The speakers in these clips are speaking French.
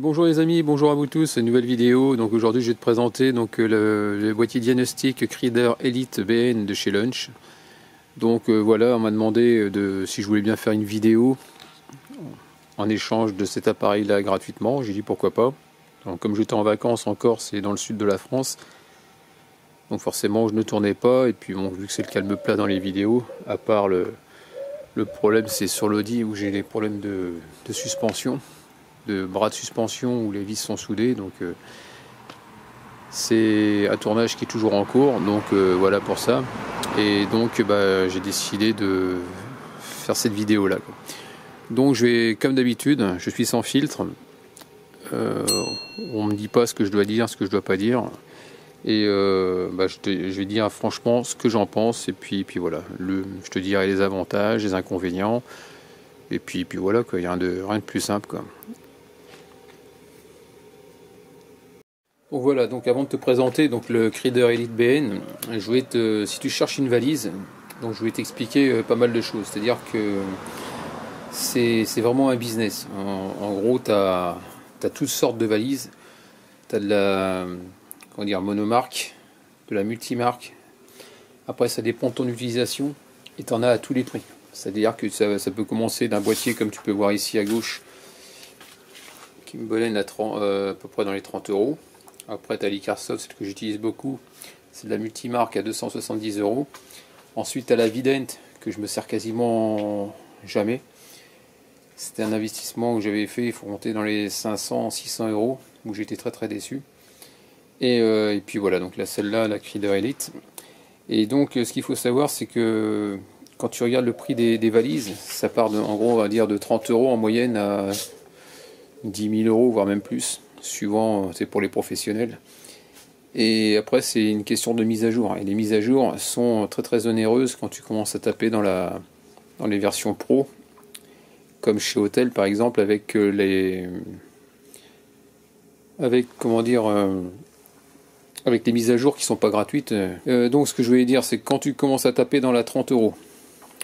Bonjour les amis, bonjour à vous tous, une nouvelle vidéo. Donc aujourd'hui je vais te présenter le boîtier diagnostic Crider Elite BN de chez Lunch. Donc voilà, on m'a demandé si je voulais bien faire une vidéo en échange de cet appareil là gratuitement. J'ai dit pourquoi pas. Donc, comme j'étais en vacances en Corse et dans le sud de la France, donc forcément je ne tournais pas, et puis bon, vu que c'est le calme plat dans les vidéos, à part le problème c'est sur l'Audi où j'ai des problèmes de suspension, de bras de suspension où les vis sont soudées, donc c'est un tournage qui est toujours en cours, donc voilà pour ça. Et donc j'ai décidé de faire cette vidéo là, quoi. Donc je vais, comme d'habitude, je suis sans filtre, on me dit pas ce que je dois dire, ce que je dois pas dire, et je vais dire franchement ce que j'en pense, et puis voilà, je te dirai les avantages, les inconvénients, et puis voilà quoi, il y a rien de plus simple quoi. Donc voilà, donc avant de te présenter donc le Crider Elite BN, je vais si tu cherches une valise, donc je vais t'expliquer pas mal de choses. C'est-à-dire que c'est vraiment un business. En gros, tu as toutes sortes de valises. Tu as de la monomarque, de la multimarque. Après, ça dépend de ton utilisation et tu en as à tous les prix. C'est-à-dire que ça peut commencer d'un boîtier comme tu peux voir ici à gauche, qui me bolène à peu près dans les 30 €. Après, tu as l'Icarsoft, celle que j'utilise beaucoup, c'est de la multimarque à 270 €. Ensuite, tu as la Vident, que je me sers quasiment jamais. C'était un investissement que j'avais fait, il faut monter dans les 500-600 €, où j'étais très déçu. Et puis voilà, donc là, celle-là, la Crider Elite. Et donc, ce qu'il faut savoir, c'est que quand tu regardes le prix des valises, ça part en gros, on va dire, de 30 € en moyenne à 10 000 €, voire même plus. Suivant, c'est pour les professionnels. Et après c'est une question de mise à jour, et les mises à jour sont très onéreuses quand tu commences à taper dans les versions pro, comme chez Hotel par exemple, avec les mises à jour qui sont pas gratuites. Donc ce que je voulais dire, c'est que quand tu commences à taper dans la 30 €,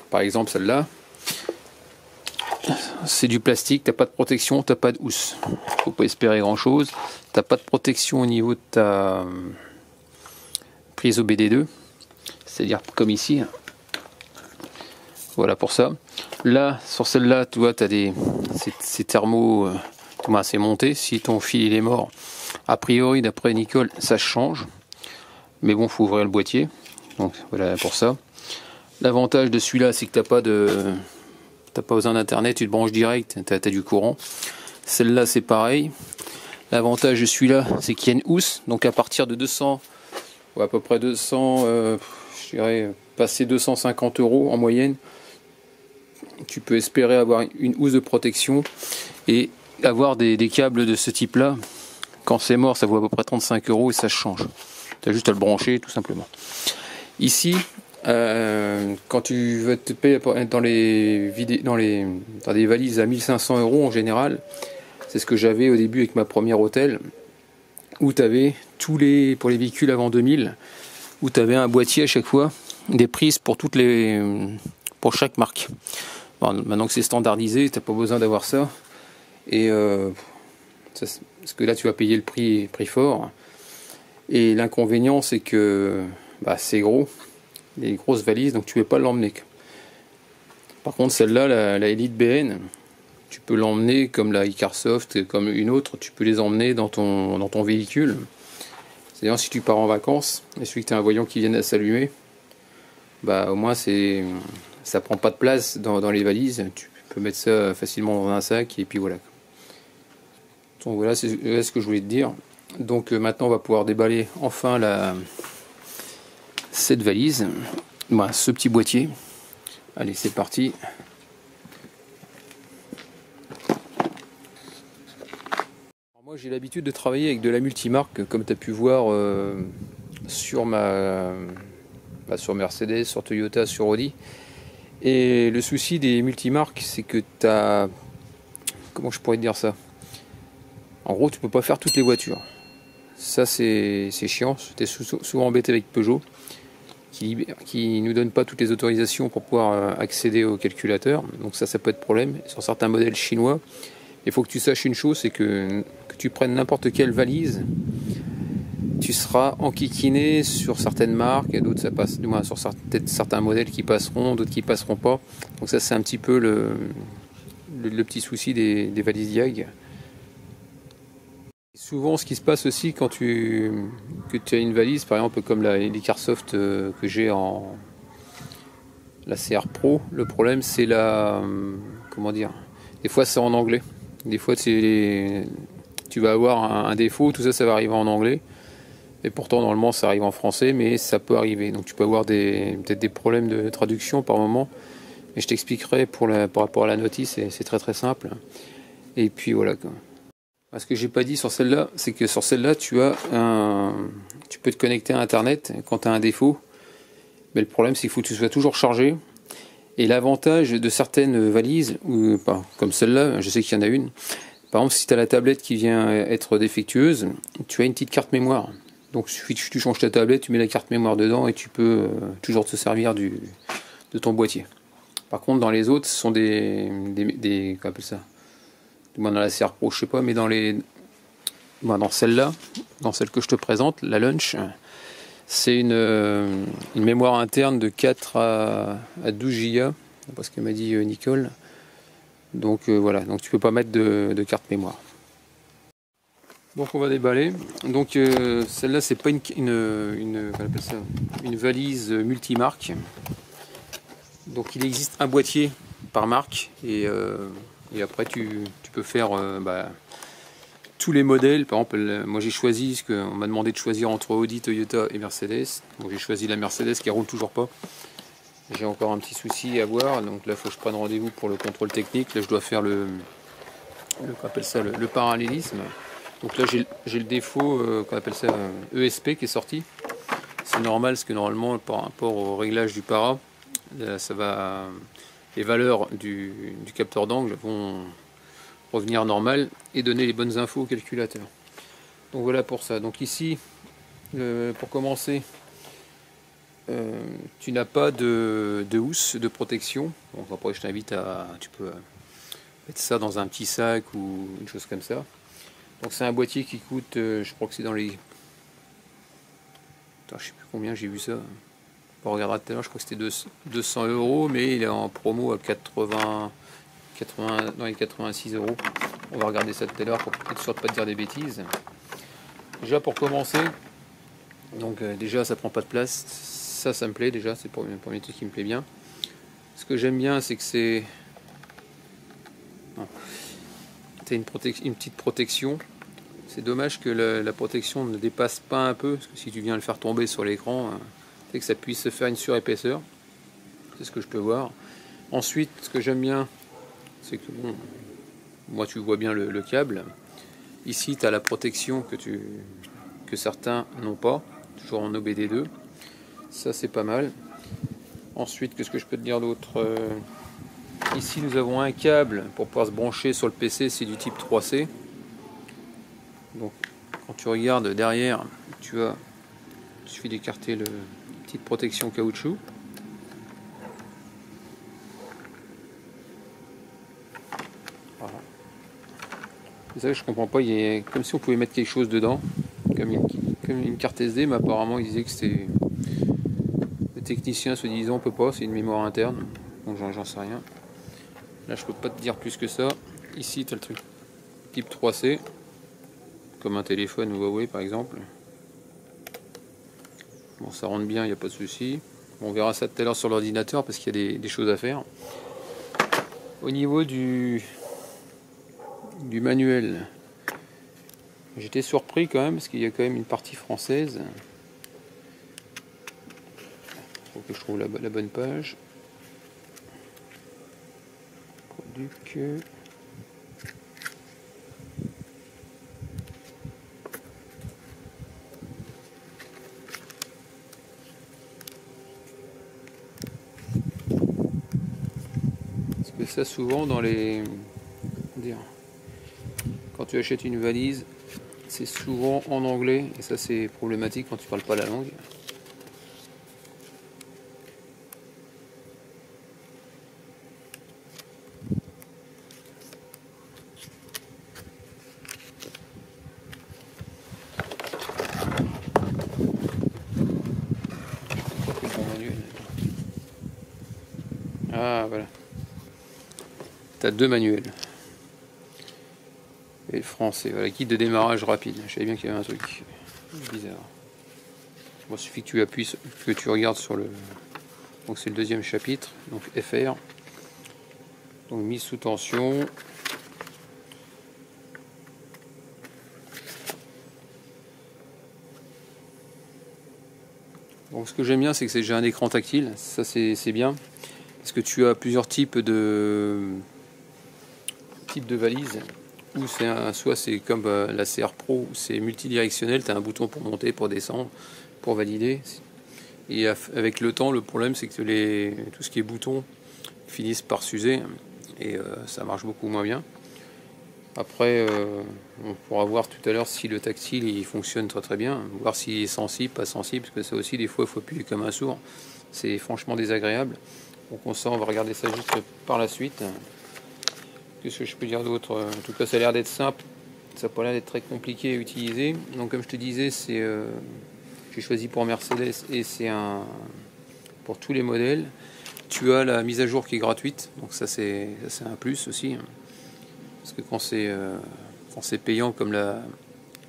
par exemple celle-là, c'est du plastique, t'as pas de protection, t'as pas de housse. Faut pas espérer grand chose. T'as pas de protection au niveau de ta prise au BD2. C'est-à-dire comme ici. Voilà pour ça. Là, sur celle-là, tu vois, t'as ces thermos, c'est monté. Si ton fil il est mort, a priori, d'après Nicole, ça change. Mais bon, faut ouvrir le boîtier. Donc voilà pour ça. L'avantage de celui-là, c'est que t'as pas besoin d'internet, tu te branches direct, tu as du courant. Celle-là c'est pareil. L'avantage de celui-là, c'est qu'il y a une housse, donc à partir de 200, ou à peu près 200, je dirais passer 250 € en moyenne, tu peux espérer avoir une housse de protection et avoir des câbles de ce type-là. Quand c'est mort, ça vaut à peu près 35 € et ça change. Tu as juste à le brancher tout simplement. Ici, quand tu veux te payer dans des valises à 1500 € en général, c'est ce que j'avais au début avec ma première Hôtel, où tu avais pour les véhicules avant 2000, où tu avais un boîtier à chaque fois, des prises pour chaque marque. Bon, maintenant que c'est standardisé, tu n'as pas besoin d'avoir ça, et parce que là tu vas payer le prix fort, et l'inconvénient c'est que c'est gros. Les grosses valises, donc tu ne peux pas l'emmener. Par contre celle-là, la Elite BN, tu peux l'emmener comme la Icarsoft, comme une autre, tu peux les emmener dans ton véhicule. C'est-à-dire si tu pars en vacances, et celui que tu as un voyant qui vient à s'allumer, au moins ça prend pas de place dans les valises, tu peux mettre ça facilement dans un sac, et puis voilà. Donc voilà, c'est ce que je voulais te dire. Donc maintenant on va pouvoir déballer enfin cette valise, ce petit boîtier. Allez, c'est parti. Alors moi j'ai l'habitude de travailler avec de la multimarque, comme tu as pu voir sur Mercedes, sur Toyota, sur Audi. Et le souci des multimarques, c'est que tu as... Comment je pourrais te dire ça? En gros, tu peux pas faire toutes les voitures. Ça c'est chiant. J'étais souvent embêté avec Peugeot, qui nous donne pas toutes les autorisations pour pouvoir accéder au calculateur. Donc ça peut être problème. Sur certains modèles chinois, il faut que tu saches une chose, c'est que tu prennes n'importe quelle valise, tu seras enquiquiné sur certaines marques, et d'autres ça passe, du moins sur peut-être certains modèles qui passeront, d'autres qui passeront pas. Donc ça c'est un petit peu le petit souci des valises Diag. Souvent ce qui se passe aussi quand tu as une valise, par exemple comme les Carsoft que j'ai en la CR Pro, le problème c'est comment dire, des fois c'est en anglais, des fois tu vas avoir un défaut, tout ça ça va arriver en anglais. Et pourtant, normalement, ça arrive en français, mais ça peut arriver. Donc, tu peux avoir peut-être des problèmes de traduction par moment. Mais je t'expliquerai par rapport à la notice, c'est très très simple. Et puis voilà. Ce que j'ai pas dit sur celle-là, c'est que sur celle-là, tu peux te connecter à Internet quand tu as un défaut. Mais le problème, c'est qu'il faut que tu sois toujours chargé. Et l'avantage de certaines valises, comme celle-là, je sais qu'il y en a une. Par exemple, si tu as la tablette qui vient être défectueuse, tu as une petite carte mémoire. Donc il suffit que tu changes ta tablette, tu mets la carte mémoire dedans et tu peux toujours te servir de ton boîtier. Par contre, dans les autres, ce sont comment on appelle ça, dans la CR Pro, je sais pas, mais dans celle-là, dans celle que je te présente, la Lunch, c'est une mémoire interne de 4 à 12 Go, c'est ce que m'a dit Nicole. Donc voilà, donc tu peux pas mettre de carte mémoire. Donc on va déballer. Donc celle-là c'est pas une valise multimarque. Donc il existe un boîtier par marque et après tu peux faire tous les modèles. Par exemple, moi j'ai choisi, parce qu'on m'a demandé de choisir entre Audi, Toyota et Mercedes. Donc j'ai choisi la Mercedes qui roule toujours pas. J'ai encore un petit souci à voir. Donc là il faut que je prenne rendez-vous pour le contrôle technique. Là je dois faire le parallélisme. Donc là j'ai le défaut qu'on appelle ça ESP qui est sorti. C'est normal parce que normalement par rapport au réglage du para, les valeurs du capteur d'angle vont revenir normales et donner les bonnes infos au calculateur. Donc voilà pour ça. Donc ici, pour commencer, tu n'as pas de housse de protection. Donc après je t'invite tu peux mettre ça dans un petit sac ou une chose comme ça. Donc c'est un boîtier qui coûte, je crois que c'est dans les... Attends, je sais plus combien j'ai vu ça. On regardera tout à l'heure, je crois que c'était 200 €, mais il est en promo à 80, dans les 86 €. On va regarder ça tout à l'heure pour être sûr de ne pas te dire des bêtises. Déjà pour commencer, donc déjà ça prend pas de place. Ça me plaît déjà, c'est le premier truc qui me plaît bien. Ce que j'aime bien, c'est que c'est... Tu as une petite protection. C'est dommage que la protection ne dépasse pas un peu, parce que si tu viens le faire tomber sur l'écran, c'est que ça puisse se faire une surépaisseur. C'est ce que je peux voir. Ensuite, ce que j'aime bien, c'est que moi tu vois bien le câble. Ici, tu as la protection que certains n'ont pas, toujours en OBD2. Ça, c'est pas mal. Ensuite, qu'est-ce que je peux te dire d'autre? Ici, nous avons un câble pour pouvoir se brancher sur le PC, c'est du type 3C. Donc, quand tu regardes derrière, il suffit d'écarter la petite protection caoutchouc. Voilà. C'est ça que je comprends pas, il y a comme si on pouvait mettre quelque chose dedans, comme une carte SD, mais apparemment il disait que c'était... Le technicien se disant on peut pas, c'est une mémoire interne, donc j'en sais rien. Là je peux pas te dire plus que ça. Ici tu as le truc type 3C, comme un téléphone ou Huawei par exemple. Bon, ça rentre bien, il n'y a pas de souci. On verra ça tout à l'heure sur l'ordinateur parce qu'il y a des choses à faire. Au niveau du manuel, j'étais surpris quand même parce qu'il y a quand même une partie française. Il faut que je trouve la bonne page. Produc. Parce que ça souvent dans les... Quand tu achètes une valise, c'est souvent en anglais et ça c'est problématique quand tu parles pas la langue. Ah, voilà. Tu as 2 manuels. Et le français, voilà, guide de démarrage rapide. Je savais bien qu'il y avait un truc bizarre. Bon, il suffit que tu appuies, que tu regardes sur le... Donc c'est le 2e chapitre, donc FR. Donc mise sous tension. Donc ce que j'aime bien, c'est que j'ai un écran tactile. Ça c'est bien. Parce que tu as plusieurs types de valises. Où soit c'est comme la CR Pro, où c'est multidirectionnel, tu as un bouton pour monter, pour descendre, pour valider. Et avec le temps, le problème c'est que tout ce qui est boutons finissent par s'user et ça marche beaucoup moins bien. Après, on pourra voir tout à l'heure si le tactile il fonctionne très bien, voir s'il est sensible, pas sensible, parce que ça aussi des fois il faut appuyer comme un sourd. C'est franchement désagréable. Donc on va regarder ça juste par la suite. Qu'est-ce que je peux dire d'autre? En tout cas, ça a l'air d'être simple. Ça n'a pas l'air d'être très compliqué à utiliser. Donc, comme je te disais, j'ai choisi pour Mercedes et c'est pour tous les modèles. Tu as la mise à jour qui est gratuite. Donc, ça c'est un plus aussi. Parce que quand c'est payant, comme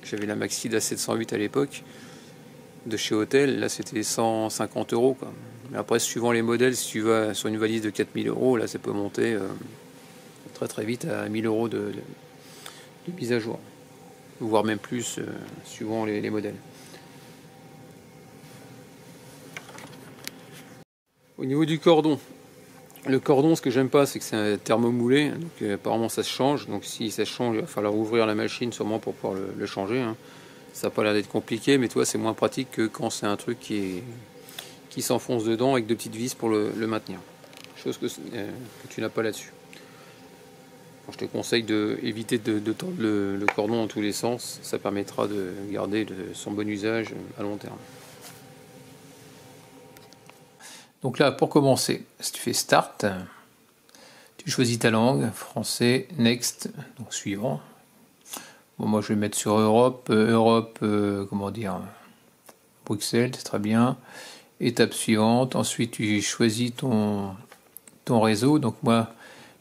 j'avais la Maxi de 708 à l'époque, de chez Hôtel, là c'était 150 €. Quoi. Mais après, suivant les modèles, si tu vas sur une valise de 4000 €, là ça peut monter très vite à 1000 € de mise à jour, voire même plus suivant les modèles. Au niveau du cordon, le cordon, ce que j'aime pas, c'est que c'est un thermomoulé, donc apparemment ça se change. Donc si ça se change, il va falloir ouvrir la machine sûrement pour pouvoir le changer. Hein. Ça n'a pas l'air d'être compliqué, mais toi c'est moins pratique que quand c'est un truc qui s'enfonce dedans avec 2 petites vis pour le maintenir. Chose que tu n'as pas là-dessus. Je te conseille d'éviter de tendre le cordon dans tous les sens, ça permettra de garder son bon usage à long terme. Donc là, pour commencer, si tu fais Start, tu choisis ta langue, français, Next, donc suivant. Bon, moi je vais mettre sur Europe, comment dire, Bruxelles, c'est très bien. Étape suivante, ensuite tu choisis ton réseau, donc moi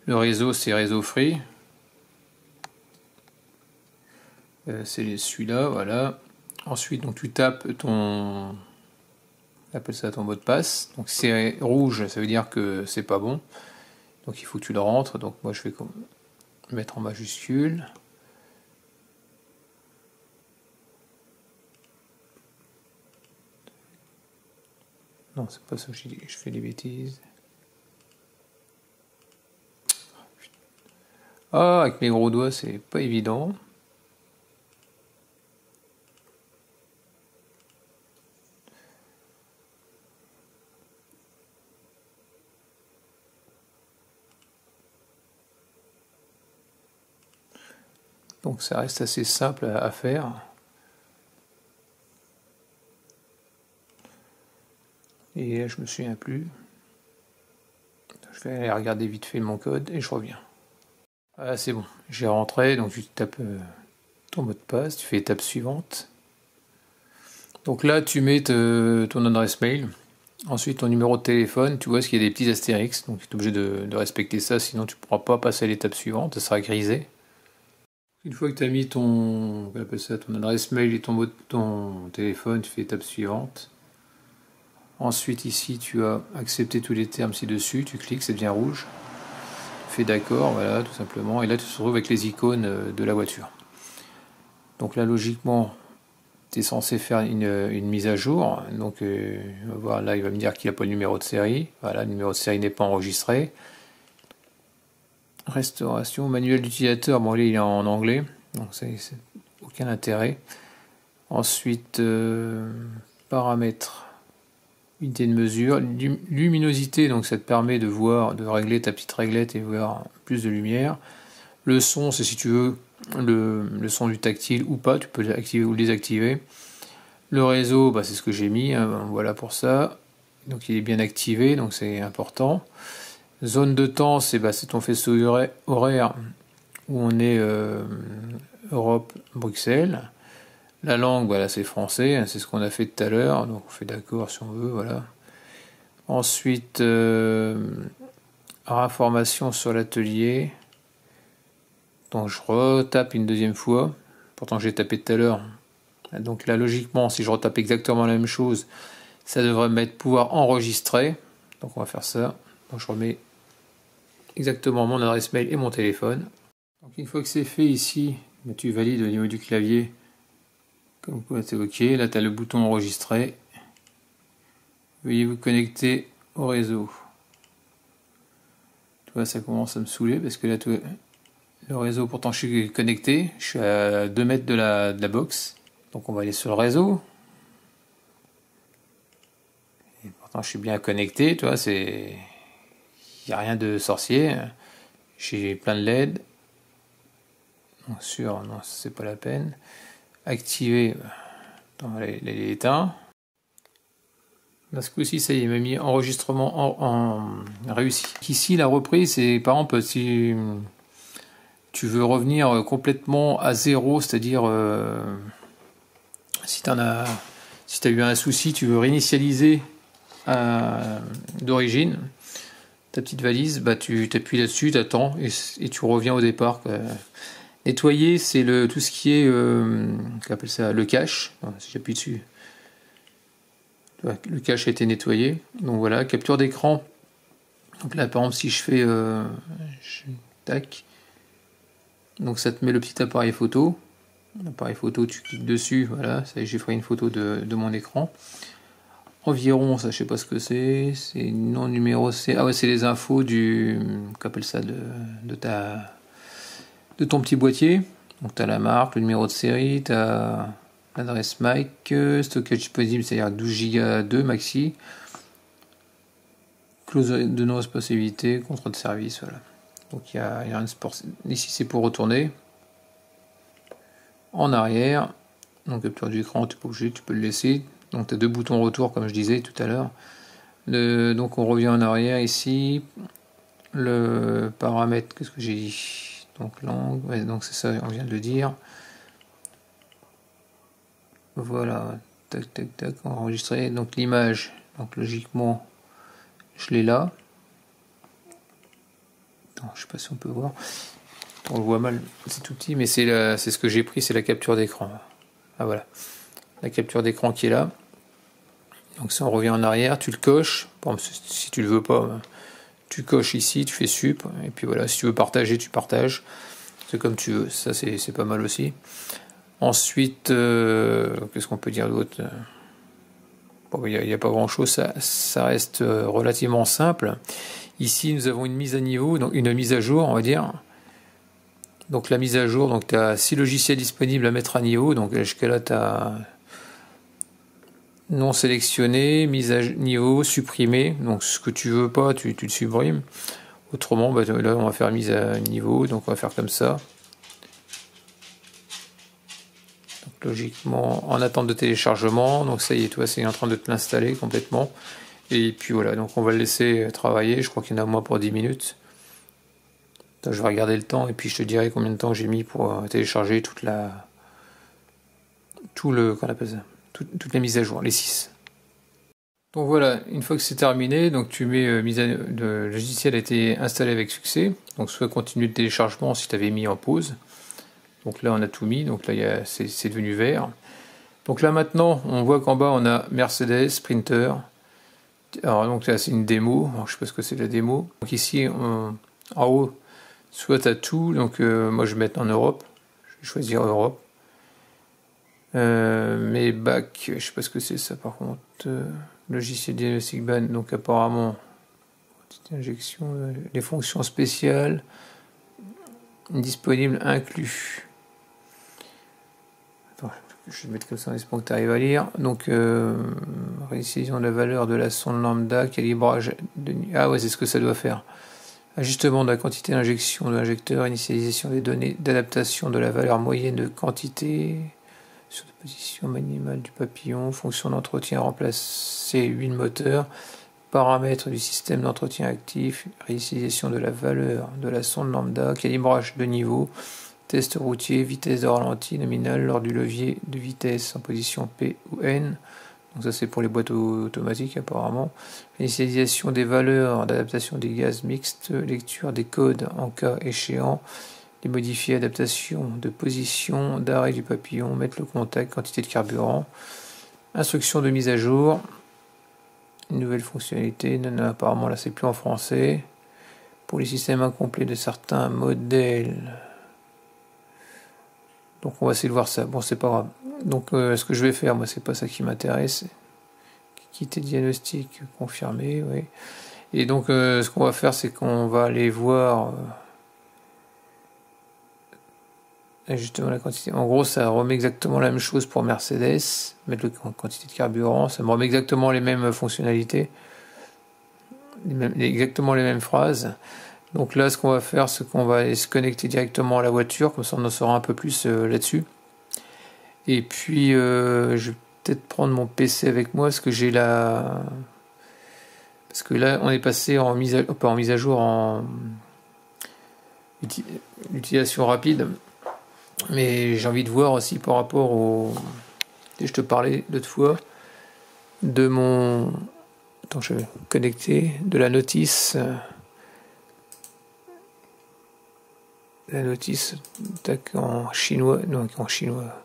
le réseau c'est réseau free. C'est celui-là, voilà. Ensuite, donc tu tapes appelle ça ton mot de passe. Donc si c'est rouge, ça veut dire que c'est pas bon. Donc il faut que tu le rentres. Donc moi je vais mettre en majuscule. Non, c'est pas ça que je dis, je fais des bêtises. Ah, avec mes gros doigts, c'est pas évident. Donc ça reste assez simple à faire. Et là, je me souviens plus. Je vais aller regarder vite fait mon code et je reviens. Ah, c'est bon, j'ai rentré, donc tu tapes ton mot de passe, tu fais étape suivante. Donc là, tu mets ton adresse mail, ensuite ton numéro de téléphone, tu vois qu'il y a des petits astérix, donc tu es obligé de respecter ça, sinon tu ne pourras pas passer à l'étape suivante, ça sera grisé. Une fois que tu as mis ton adresse mail et ton téléphone, tu fais étape suivante. Ensuite ici, tu as accepté tous les termes ci-dessus, tu cliques, c'est bien rouge. Tu fais d'accord, voilà, tout simplement, et là tu te retrouves avec les icônes de la voiture. Donc là, logiquement, tu es censé faire une mise à jour. Donc voilà, il va me dire qu'il n'y a pas le numéro de série. Voilà, le numéro de série n'est pas enregistré. Restauration, manuel d'utilisateur. Bon, là, il est en anglais, donc c'est aucun intérêt. Ensuite, paramètres, unité de mesure, luminosité. Donc ça te permet de régler ta petite réglette et voir plus de lumière. Le son, c'est si tu veux le son du tactile ou pas, tu peux l'activer ou le désactiver. Le réseau, c'est ce que j'ai mis, hein, voilà pour ça. Donc il est bien activé, donc c'est important. Zone de temps, c'est ton faisceau horaire où on est Europe, Bruxelles. La langue, voilà, c'est français, c'est ce qu'on a fait tout à l'heure, donc on fait d'accord si on veut, voilà. Ensuite, Information sur l'atelier. Donc je retape une deuxième fois. Pourtant j'ai tapé tout à l'heure. Donc là logiquement si je retape exactement la même chose, ça devrait me mettre pouvoir enregistrer. Donc on va faire ça. Donc je remets exactement mon adresse mail et mon téléphone. Donc une fois que c'est fait ici, tu valides au niveau du clavier. Comme quoi c'est OK. Là tu as le bouton enregistrer. Veuillez vous connecter au réseau. Tu vois, ça commence à me saouler parce que là le réseau, pourtant je suis connecté. Je suis à 2 mètres de la box. Donc on va aller sur le réseau. Et pourtant je suis bien connecté, tu vois, il n'y a rien de sorcier. J'ai plein de LED. Bien sûr, non, c'est pas la peine. Activer. Attends, il est éteint. Là, ce coup-ci, ça y est, il m'a mis enregistrement en réussi. Ici, la reprise, c'est par exemple si tu veux revenir complètement à zéro, c'est-à-dire si tu as eu un souci, tu veux réinitialiser d'origine ta petite valise, bah tu t'appuies là-dessus, tu attends et tu reviens au départ. Nettoyer, c'est tout ce qui est qu'on appelle ça le cache. Si j'appuie dessus, le cache a été nettoyé. Donc voilà, capture d'écran. Donc là, par exemple, si je fais tac, donc ça te met le petit appareil photo. L'appareil photo, tu cliques dessus, voilà, ça y est, j'ai fait une photo de mon écran. Environ, ça je sais pas ce que c'est non numéro C. Ah ouais, c'est les infos qu'appelle ça de ton petit boîtier. Donc tu as la marque, le numéro de série, tu as l'adresse MAC, stockage disponible, c'est-à-dire 12 Go 2 maxi. Clause de non-responsabilité, contrat de service, voilà. Donc il y a un sport. Ici c'est pour retourner en arrière. Donc capture d'écran, tu n'es pas obligé, tu peux le laisser. Donc tu as 2 boutons retour comme je disais tout à l'heure. Donc on revient en arrière ici. Le paramètre, qu'est-ce que j'ai dit? Donc langue, ouais, donc c'est ça, on vient de le dire. Voilà, tac tac tac, enregistrer. Donc l'image, donc logiquement, je l'ai là. Attends, je sais pas si on peut voir. On le voit mal, c'est tout petit, mais c'est ce que j'ai pris, c'est la capture d'écran. Ah voilà, la capture d'écran qui est là. Donc si on revient en arrière, tu le coches. Bon, si tu le veux pas, tu coches ici, tu fais sup, et puis voilà, si tu veux partager, tu partages. C'est comme tu veux, ça c'est pas mal aussi. Ensuite, qu'est-ce qu'on peut dire d'autre? Bon, il n'y a pas grand chose, ça reste relativement simple. Ici, nous avons une mise à niveau, donc une mise à jour, on va dire. Donc la mise à jour, donc tu as 6 logiciels disponibles à mettre à niveau, donc jusqu'à là tu as non sélectionné, mise à niveau, supprimé, donc ce que tu veux pas, tu le supprimes. Autrement, bah, là on va faire mise à niveau, donc on va faire comme ça. Donc, logiquement, en attente de téléchargement, donc ça y est, toi, c'est en train de te l'installer complètement. Et puis voilà, donc on va le laisser travailler, je crois qu'il y en a moins pour 10 minutes. Je vais regarder le temps et puis je te dirai combien de temps j'ai mis pour télécharger toutes les mises à jour, les 6. Donc voilà, une fois que c'est terminé, donc tu mets le logiciel a été installé avec succès. Donc soit continue le téléchargement si tu avais mis en pause. Donc là on a tout mis, donc là c'est devenu vert. Donc là maintenant on voit qu'en bas on a Mercedes, Sprinter. Alors donc là c'est une démo, alors, je sais pas ce que c'est la démo. Donc ici en haut, soit tu as tout, donc moi je vais mettre en Europe, je vais choisir Europe. Mais bac, je sais pas ce que c'est ça par contre. Logiciel diagnostic ban, donc apparemment petite injection, les fonctions spéciales disponibles inclus. Attends, je vais mettre comme ça en espérant que tu arrives à lire. Donc récision de la valeur de la sonde lambda, calibrage ah ouais, c'est ce que ça doit faire. Ajustement de la quantité d'injection de l'injecteur, initialisation des données d'adaptation de la valeur moyenne de quantité sur la position minimale du papillon, fonction d'entretien remplacer huile moteur, paramètres du système d'entretien actif, réinitialisation de la valeur de la sonde lambda, calibrage de niveau, test routier, vitesse de ralenti nominale lors du levier de vitesse en position P ou N. Donc ça c'est pour les boîtes automatiques apparemment. Initialisation des valeurs d'adaptation des gaz mixtes, lecture des codes en cas échéant, les modifier, adaptation de position, d'arrêt du papillon, mettre le contact, quantité de carburant, instruction de mise à jour, une nouvelle fonctionnalité, non, apparemment là c'est plus en français, pour les systèmes incomplets de certains modèles. Donc on va essayer de voir ça, bon c'est pas grave. Donc ce que je vais faire, moi c'est pas ça qui m'intéresse, quitter diagnostic, confirmé, oui. Et donc ce qu'on va faire c'est qu'on va aller voir justement la quantité. En gros ça remet exactement la même chose pour Mercedes, mettre la quantité de carburant, ça me remet exactement les mêmes fonctionnalités, exactement les mêmes phrases. Donc là ce qu'on va faire c'est qu'on va aller se connecter directement à la voiture, comme ça on en saura un peu plus là-dessus. Et puis je vais peut-être prendre mon PC avec moi parce que j'ai la... Parce que là on est passé en mise à jour, en utilisation rapide. Mais j'ai envie de voir aussi par rapport au... Je te parlais l'autre fois de mon... Attends, je vais connecter, de la notice. La notice, tac, en chinois, non, en chinois.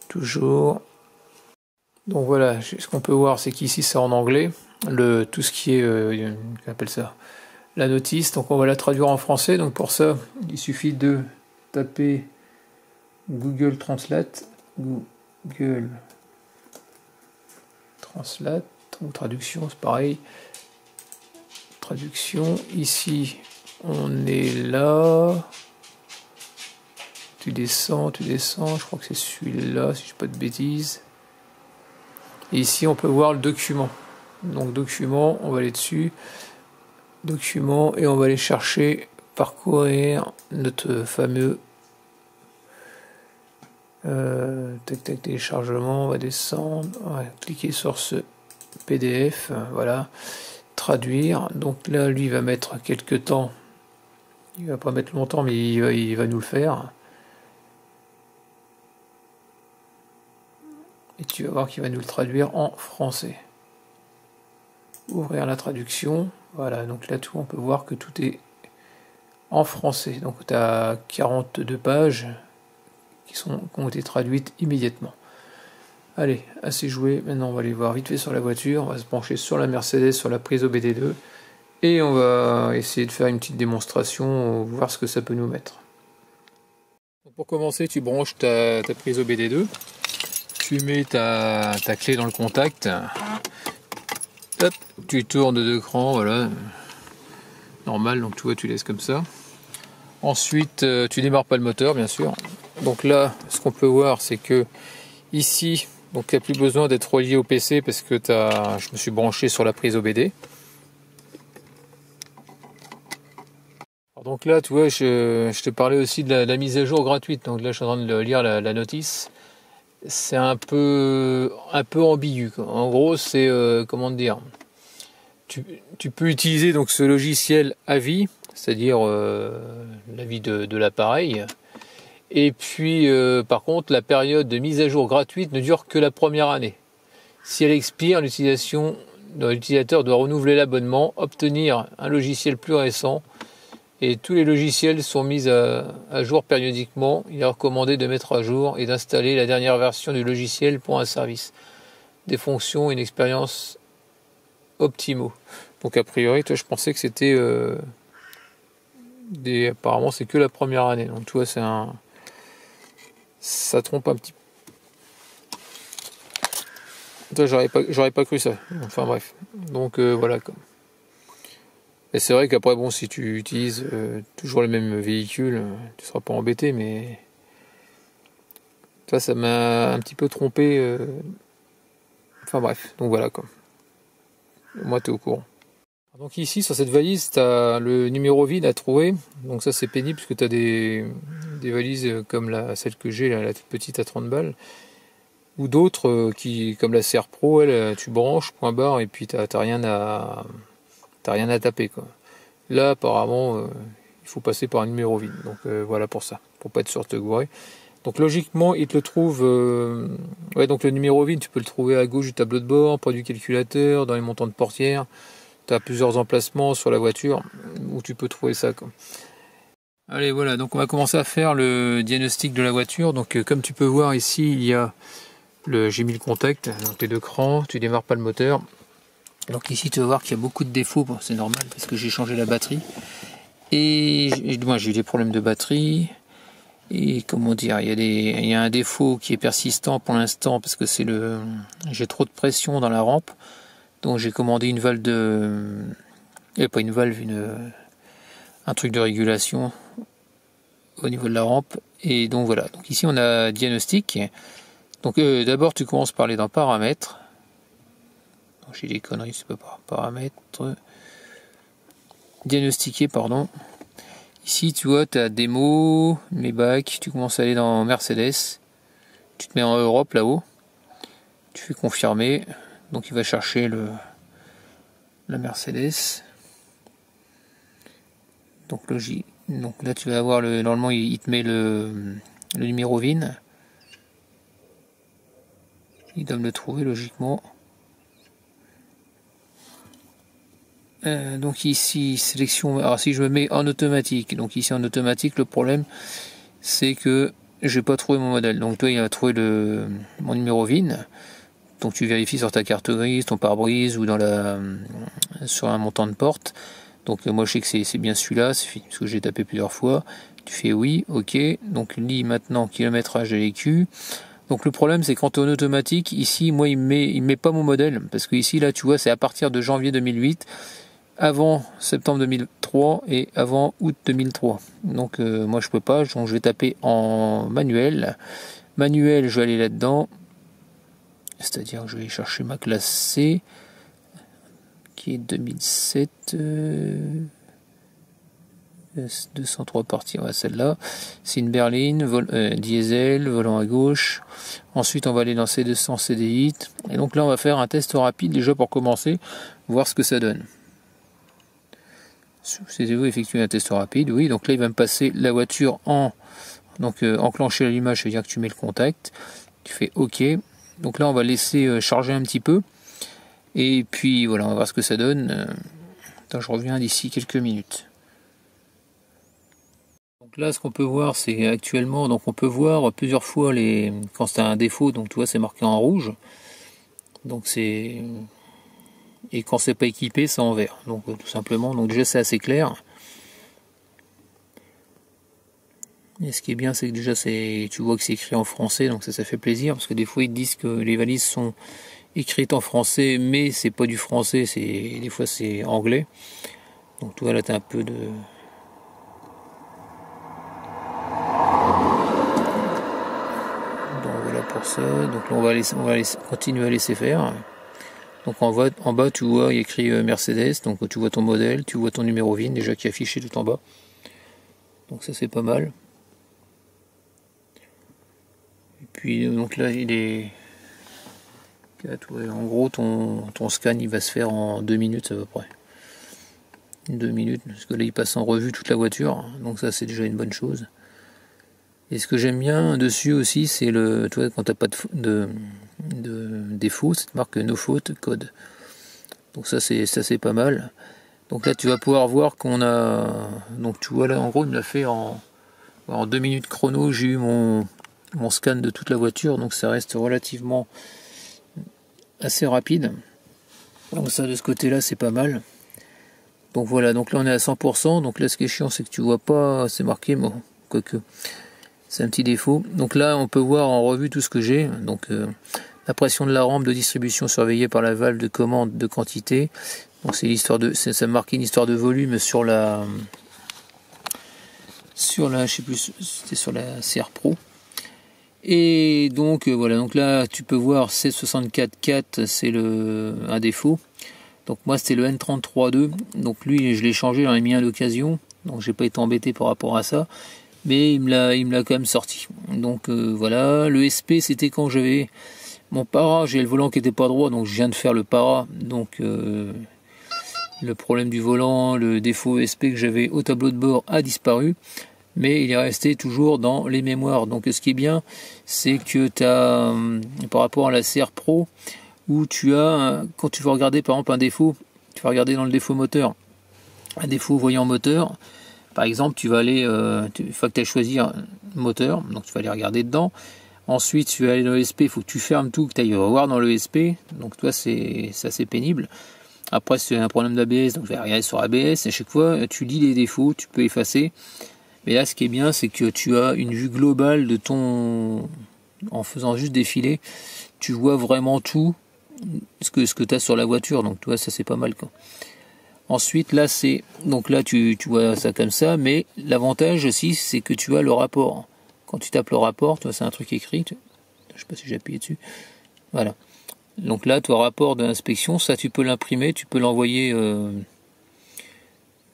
Toujours. Donc voilà, ce qu'on peut voir, c'est qu'ici c'est en anglais. Tout ce qui est, qu'on appelle ça, la notice. Donc on va la traduire en français. Donc pour ça, il suffit de taper Google Translate, Google Translate, ou traduction, c'est pareil. Traduction, ici, on est là. Tu descends, je crois que c'est celui-là, si je ne dis pas de bêtises. Et ici, on peut voir le document. Donc, document, on va aller dessus. Document, et on va aller chercher, parcourir notre fameux tac, téléchargement. On va descendre, on va cliquer sur ce PDF, voilà, traduire. Donc là, lui, il va mettre quelques temps. Il va pas mettre longtemps, mais il va nous le faire. Et tu vas voir qu'il va nous le traduire en français. Ouvrir la traduction. Voilà, donc là, on peut voir que tout est en français. Donc tu as 42 pages qui ont été traduites immédiatement. Allez, assez joué. Maintenant, on va aller voir vite fait sur la voiture. On va se pencher sur la Mercedes, sur la prise OBD2. Et on va essayer de faire une petite démonstration, voir ce que ça peut nous mettre. Pour commencer, tu branches ta prise OBD2. Tu mets ta clé dans le contact. Hop, tu tournes de 2 crans, voilà. Normal, donc tu vois, tu laisses comme ça. Ensuite, tu démarres pas le moteur, bien sûr. Donc là, ce qu'on peut voir, c'est que ici, donc tu n'as plus besoin d'être relié au PC parce que je me suis branché sur la prise OBD. Alors donc là, tu vois, je te parlais aussi de la mise à jour gratuite. Donc là, je suis en train de lire la notice. C'est un peu ambigu, quoi. En gros, c'est comment te dire, tu peux utiliser donc ce logiciel à vie, c'est-à-dire la vie de l'appareil. Et puis par contre, la période de mise à jour gratuite ne dure que la première année. Si elle expire, l'utilisateur doit renouveler l'abonnement, obtenir un logiciel plus récent. Et tous les logiciels sont mis à jour périodiquement. Il est recommandé de mettre à jour et d'installer la dernière version du logiciel pour un service, des fonctions et une expérience optimaux. Donc a priori, toi, je pensais que c'était apparemment c'est que la première année. Donc tu vois, ça trompe un petit peu. Toi, j'aurais pas cru ça. Enfin bref. Donc voilà quoi. Et c'est vrai qu'après, bon, si tu utilises toujours les mêmes véhicules, tu ne seras pas embêté, mais ça m'a un petit peu trompé. Enfin bref, donc voilà quoi. Moi, tu es au courant. Donc ici, sur cette valise, tu as le numéro vide à trouver. Donc ça, c'est pénible, parce que tu as des valises comme celle que j'ai, la toute petite à 30 balles. Ou d'autres, comme la CR Pro, elle, tu branches, point barre, et puis t'as rien à taper quoi. Là apparemment il faut passer par un numéro vide, donc voilà pour ça, pour pas être sûr de te gourer. Donc logiquement, il te le trouve... Ouais, donc le numéro VIN, tu peux le trouver à gauche du tableau de bord, près du calculateur, dans les montants de portière. Tu as plusieurs emplacements sur la voiture où tu peux trouver ça, quoi. Allez, voilà, donc on va commencer à faire le diagnostic de la voiture. Donc comme tu peux voir ici, il y a j'ai mis le contact, donc les deux crans, tu démarres pas le moteur. Donc ici tu vas voir qu'il y a beaucoup de défauts, bon, c'est normal parce que j'ai changé la batterie. Et moi j'ai eu des problèmes de batterie. Et comment dire, il y a un défaut qui est persistant pour l'instant parce que j'ai trop de pression dans la rampe. Donc j'ai commandé une valve pas une valve, un truc de régulation au niveau de la rampe. Et donc voilà, donc ici on a diagnostic. Donc d'abord tu commences par aller dans paramètres. J'ai des conneries, c'est pas paramètres. Diagnostiquer, pardon. Ici tu vois, tu as démo, mes bacs, tu commences à aller dans Mercedes. Tu te mets en Europe là-haut. Tu fais confirmer. Donc il va chercher la Mercedes. Donc logique. Donc là tu vas avoir normalement il te met le numéro VIN. Il doit me le trouver logiquement. Donc ici sélection. Alors si je me mets en automatique, donc ici en automatique, le problème c'est que j'ai pas trouvé mon modèle. Donc toi il a trouvé mon numéro VIN. Donc tu vérifies sur ta carte grise, ton pare-brise ou sur un montant de porte. Donc moi je sais que c'est bien celui-là, parce que j'ai tapé plusieurs fois. Tu fais oui, ok. Donc lis maintenant kilométrage de l'écu. Donc le problème c'est quand tu es en automatique, ici moi il met pas mon modèle. Parce que ici là tu vois c'est à partir de janvier 2008, avant septembre 2003 et avant août 2003. Donc moi je peux pas, donc je vais taper en manuel. Manuel, je vais aller là-dedans. C'est-à-dire que je vais chercher ma classe C qui est 2007 203 parties, ouais, celle-là c'est une berline, diesel, volant à gauche. Ensuite on va aller dans C200 CDI et donc là on va faire un test rapide déjà pour commencer, voir ce que ça donne. Souhaitez-vous effectuer un test rapide? Oui, donc là il va me passer la voiture enclencher l'allumage, ça veut dire que tu mets le contact, tu fais OK. Donc là on va laisser charger un petit peu et puis voilà, on va voir ce que ça donne. Attends, je reviens d'ici quelques minutes. Donc là ce qu'on peut voir c'est actuellement, donc on peut voir plusieurs fois quand c'est un défaut, donc tu vois c'est marqué en rouge. Donc et quand c'est pas équipé c'est en vert. Donc tout simplement, donc déjà c'est assez clair. Et ce qui est bien c'est que déjà tu vois que c'est écrit en français, donc ça fait plaisir parce que des fois ils te disent que les valises sont écrites en français mais c'est pas du français, des fois c'est anglais. Donc tu vois là t'as un peu de... Donc voilà pour ça, donc là on va continuer à laisser faire. Donc en bas tu vois il y a écrit Mercedes, donc tu vois ton modèle, tu vois ton numéro VIN déjà qui est affiché tout en bas. Donc ça c'est pas mal. Et puis donc là il est... En gros ton scan il va se faire en 2 minutes à peu près. 2 minutes, parce que là il passe en revue toute la voiture, donc ça c'est déjà une bonne chose. Et ce que j'aime bien dessus aussi c'est quand t'as pas de défaut, c'est marque no faute code. Donc ça c'est pas mal. Donc là tu vas pouvoir voir qu'on a... Donc tu vois là en gros il me l'a fait en 2 minutes chrono, j'ai eu mon scan de toute la voiture, donc ça reste relativement assez rapide. Donc ça de ce côté là c'est pas mal. Donc voilà, donc là on est à 100%, donc là ce qui est chiant c'est que tu vois pas, c'est marqué, bon, quoique c'est un petit défaut. Donc là on peut voir en revue tout ce que j'ai. Donc la pression de la rampe de distribution surveillée par la valve de commande de quantité. Donc c'est ça marque une histoire de volume sur la je sais plus, c'était sur la CR Pro. Et donc voilà, donc là tu peux voir C64.4 c'est un défaut. Donc moi c'était le N33.2, donc lui je l'ai changé, j'en ai mis un d'occasion, donc j'ai pas été embêté par rapport à ça, mais il me l'a quand même sorti. Donc voilà, le SP c'était quand j'avais mon para, j'ai le volant qui était pas droit, donc je viens de faire le para, donc le problème du volant, le défaut SP que j'avais au tableau de bord a disparu. mais il est resté toujours dans les mémoires. Donc ce qui est bien, c'est que tu as, par rapport à la CR Pro, où tu as, quand tu veux regarder par exemple un défaut, tu vas regarder dans le défaut moteur, un défaut voyant moteur, par exemple tu vas aller, une fois que tu as choisi un moteur, donc tu vas aller regarder dedans, ensuite tu vas aller dans l'ESP, il faut que tu fermes tout, que tu ailles revoir dans l'ESP, donc toi c'est assez pénible. Après si tu as un problème d'ABS, donc tu vas regarder sur ABS, et à chaque fois tu lis les défauts, tu peux effacer. Mais là ce qui est bien, c'est que tu as une vue globale de ton, en faisant juste défiler, tu vois vraiment tout ce que tu as sur la voiture, donc tu vois ça c'est pas mal quoi. Ensuite là c'est, donc là tu vois ça comme ça, mais l'avantage aussi c'est que tu as le rapport. Quand tu tapes le rapport, tu vois c'est un truc écrit, je sais pas si j'ai appuyé dessus, voilà. Donc là ton rapport d'inspection, ça tu peux l'imprimer, tu peux l'envoyer,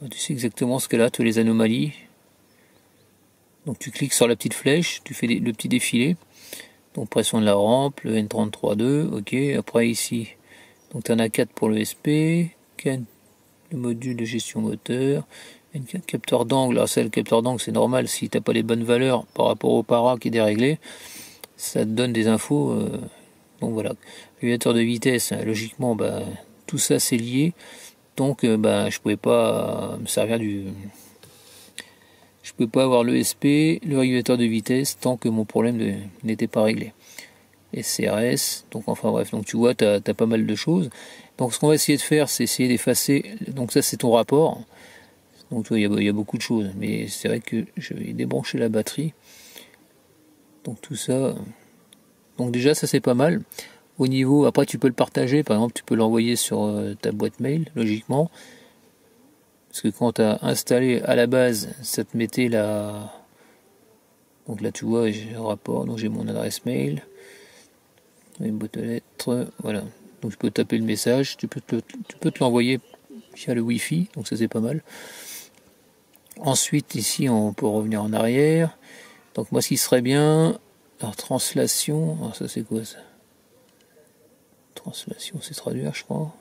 tu sais exactement ce qu'elle a, toutes les anomalies. Donc tu cliques sur la petite flèche, tu fais le petit défilé. Donc pression de la rampe, le N33.2, ok. Après ici, donc tu en as 4 pour le SP, le module de gestion moteur, capteur d'angle. Alors ça, le capteur d'angle c'est normal, si tu n'as pas les bonnes valeurs par rapport au para qui est déréglé, ça te donne des infos. Donc voilà. Régulateur de vitesse, logiquement, bah, tout ça c'est lié. Donc bah, je pouvais pas me servir du... Je peux pas avoir le SP, le régulateur de vitesse, tant que mon problème n'était pas réglé. Et CRS, donc enfin bref, donc tu vois, tu as pas mal de choses. Donc ce qu'on va essayer de faire, c'est essayer d'effacer, donc ça c'est ton rapport. Donc tu vois, il y a beaucoup de choses, mais c'est vrai que je vais débrancher la batterie. Donc tout ça, donc déjà ça c'est pas mal. Au niveau, après tu peux le partager, par exemple tu peux l'envoyer sur ta boîte mail, logiquement. Parce que quand tu as installé à la base, ça te mettait la... Donc là tu vois, j'ai un rapport, donc j'ai mon adresse mail, une boîte aux lettres, voilà. Donc tu peux taper le message, tu peux te l'envoyer via le Wi-Fi, donc ça c'est pas mal. Ensuite ici on peut revenir en arrière. Donc moi ce qui serait bien, alors translation, alors ça c'est quoi ça? Translation c'est traduire je crois.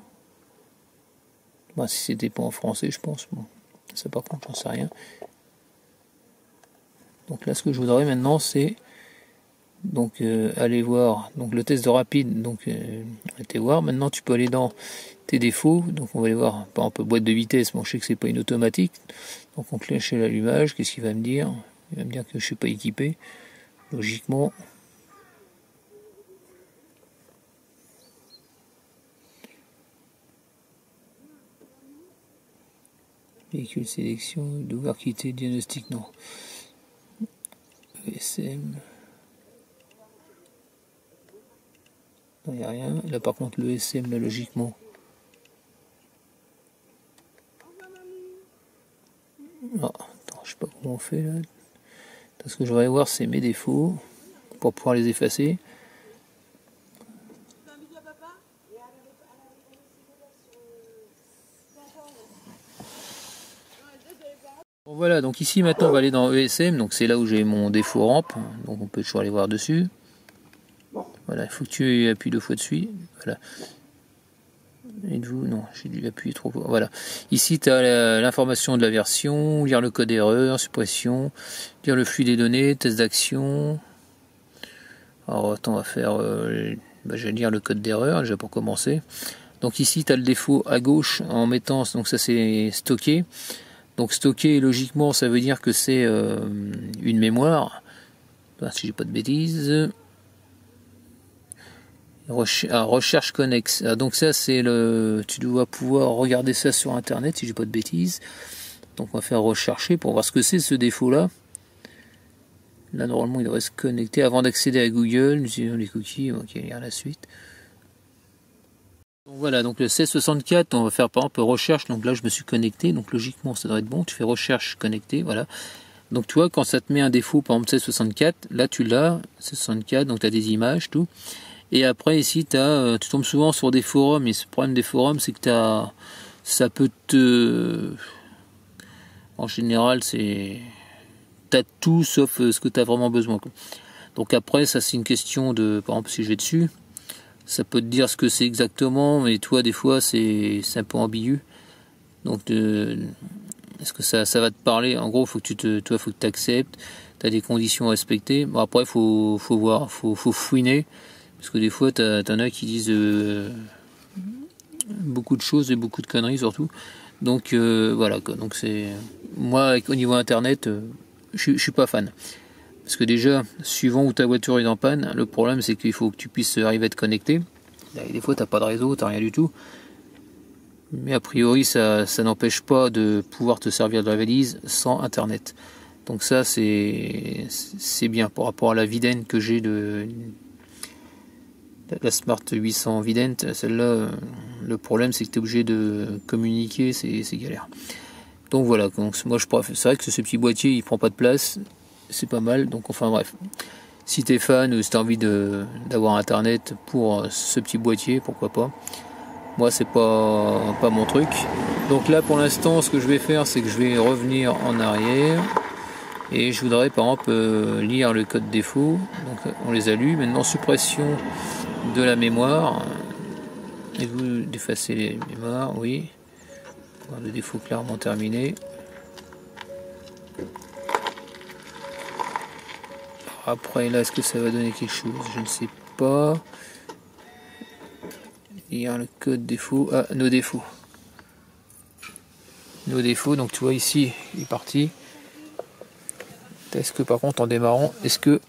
Bah, si c'était pas en français je pense, bon, ça par contre j'en sais rien. Donc là ce que je voudrais maintenant c'est donc aller voir donc le test de rapide, donc été voir. Maintenant tu peux aller dans tes défauts, donc on va aller voir par exemple boîte de vitesse. Bon je sais que c'est pas une automatique, donc on clique chez l'allumage. Qu'est-ce qu'il va me dire? Il va me dire que je suis pas équipé, logiquement. Véhicule sélection, devoir quitter diagnostic, non. ESM. Non, il n'y a rien. Là par contre le ESM, là logiquement. Ah, attends, je sais pas comment on fait là. Ce que je voudrais voir c'est mes défauts pour pouvoir les effacer. Bon, voilà, donc ici maintenant on va aller dans ESM, donc c'est là où j'ai mon défaut rampe, donc on peut toujours aller voir dessus. Voilà, il faut que tu appuies 2 fois dessus. Voilà. Êtes-vous? Non, j'ai dû appuyer trop fort. Voilà. Ici tu as l'information de la version, lire le code d'erreur, suppression, lire le flux des données, test d'action. Alors attends, on va faire, je vais lire le code d'erreur déjà pour commencer. Donc ici tu as le défaut à gauche en mettant, donc ça c'est stocké. Donc stocké logiquement ça veut dire que c'est une mémoire, si j'ai pas de bêtises. Recherche connexe. Donc ça c'est le, tu dois pouvoir regarder ça sur internet si j'ai pas de bêtises. Donc on va faire rechercher pour voir ce que c'est ce défaut là. Là normalement il devrait se connecter avant d'accéder à Google, nous utilisons les cookies, ok, il y a la suite. Donc voilà, donc le 1664, on va faire par exemple recherche, donc là je me suis connecté, donc logiquement ça devrait être bon, tu fais recherche connecté, voilà. Donc tu vois, quand ça te met un défaut, par exemple 1664, là tu l'as, 1664, donc tu as des images, tout. Et après ici, tu tombes souvent sur des forums, et ce problème des forums, c'est que ça peut te... En général, t'as tout sauf ce que tu as vraiment besoin, quoi. Donc après, ça c'est une question de... Par exemple, si je vais dessus, ça peut te dire ce que c'est exactement, mais toi, des fois, c'est un peu ambigu. Donc Est-ce que ça va te parler? En gros, faut que faut que tu acceptes. Tu as des conditions à respecter. Bon, après, faut voir, faut fouiner. Parce que des fois, t'en as qui disent beaucoup de choses et beaucoup de conneries surtout. Donc voilà quoi. Donc c'est moi au niveau internet, je suis pas fan. Parce que déjà, suivant où ta voiture est en panne, le problème c'est qu'il faut que tu puisses arriver à te connecter. Des fois t'as pas de réseau, t'as rien du tout. Mais a priori ça n'empêche pas de pouvoir te servir de la valise sans internet. Donc ça c'est bien par rapport à la Vident que j'ai de la Smart 800 Vident. Celle-là, le problème c'est que tu es obligé de communiquer, c'est galère. Donc voilà, donc moi je préfère. C'est vrai que ce petit boîtier il prend pas de place, c'est pas mal. Donc enfin bref, si tu es fan ou si tu as envie d'avoir internet pour ce petit boîtier, pourquoi pas. Moi c'est pas mon truc. Donc là pour l'instant ce que je vais faire c'est que je vais revenir en arrière et je voudrais par exemple lire le code défaut. Donc on les a lus. Maintenant suppression de la mémoire. Et vous d'effacer les mémoires, oui. Le défaut clairement terminé. Après là est-ce que ça va donner quelque chose? Je ne sais pas. Lire le code défaut. Ah, nos défauts. Nos défauts, donc tu vois ici, il est parti. Est-ce que par contre en démarrant, est-ce que...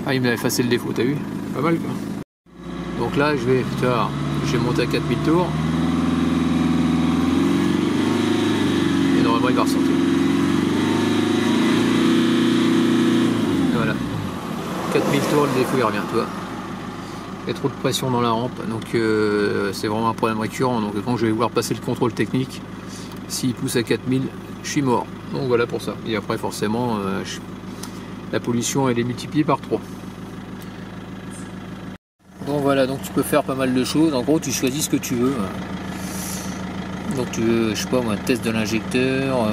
Ah il m'a effacé le défaut, t'as vu? Pas mal quoi. Donc là je vais monter à 4000 tours. Et normalement il va ressortir. Voilà. 4000 tours, le défaut il revient, tu vois. Il y a trop de pression dans la rampe, donc c'est vraiment un problème récurrent. Donc quand je vais vouloir passer le contrôle technique, s'il pousse à 4000, je suis mort. Donc voilà pour ça. Et après forcément, la pollution elle est multipliée par 3. Donc voilà, donc tu peux faire pas mal de choses. En gros, tu choisis ce que tu veux. Donc tu veux, je sais pas moi, test de l'injecteur,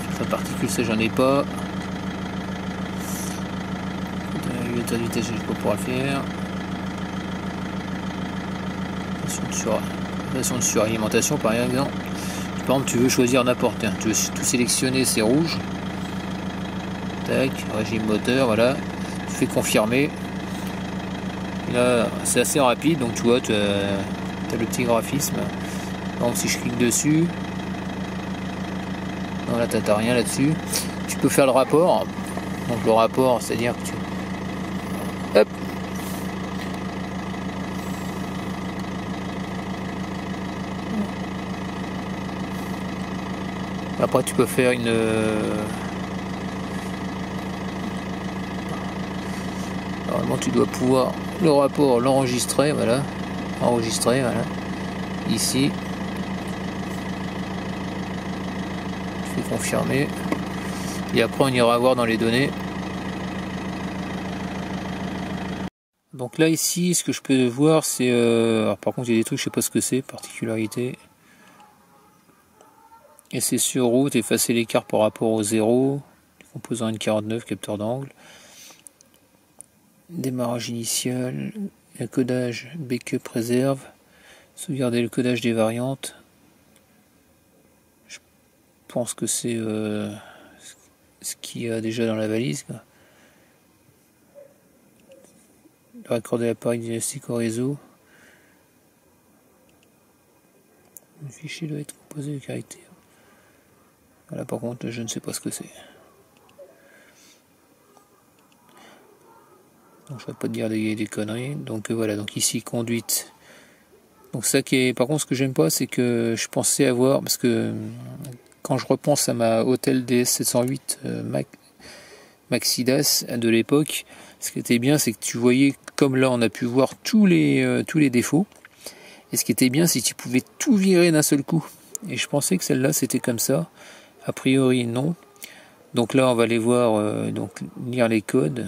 filtre à particules, ça j'en ai pas. Régulateur de vitesse, je ne vais pas pouvoir le faire. Station de suralimentation par exemple. Par exemple, tu veux choisir n'importe un. Tu veux tout sélectionner, c'est rouge. Tac, régime moteur, voilà. Tu fais confirmer. Là, c'est assez rapide, donc tu vois, tu as le petit graphisme. Donc si je clique dessus, non là t'as rien là-dessus. Tu peux faire le rapport. Donc le rapport, c'est-à-dire que tu... Hop. Après tu peux faire une... Normalement tu dois pouvoir le rapport l'enregistrer, voilà. Enregistrer, voilà. Ici. Je vais confirmer. Et après on ira voir dans les données. Donc là ici, ce que je peux voir, c'est... par contre il y a des trucs, je sais pas ce que c'est, particularité. Et c'est sur route, effacer l'écart par rapport au 0. Composant N49, capteur d'angle. Démarrage initial. Le codage backup réserve. Sauvegarder le codage des variantes. Je pense que c'est ce qu'il y a déjà dans la valise, quoi. Raccorder l'appareil diagnostic au réseau. Le fichier doit être composé de caractères. Voilà, par contre, je ne sais pas ce que c'est. Donc, je ne vais pas te dire des conneries. Donc voilà, donc ici conduite. Donc ça qui est, par contre, ce que j'aime pas, c'est que je pensais avoir, parce que quand je repense à ma Hôtel DS708 Maxidas de l'époque, ce qui était bien, c'est que tu voyais, comme là, on a pu voir tous les défauts. Et ce qui était bien, c'est que tu pouvais tout virer d'un seul coup. Et je pensais que celle-là, c'était comme ça. A priori, non. Donc là, on va aller voir, donc lire les codes.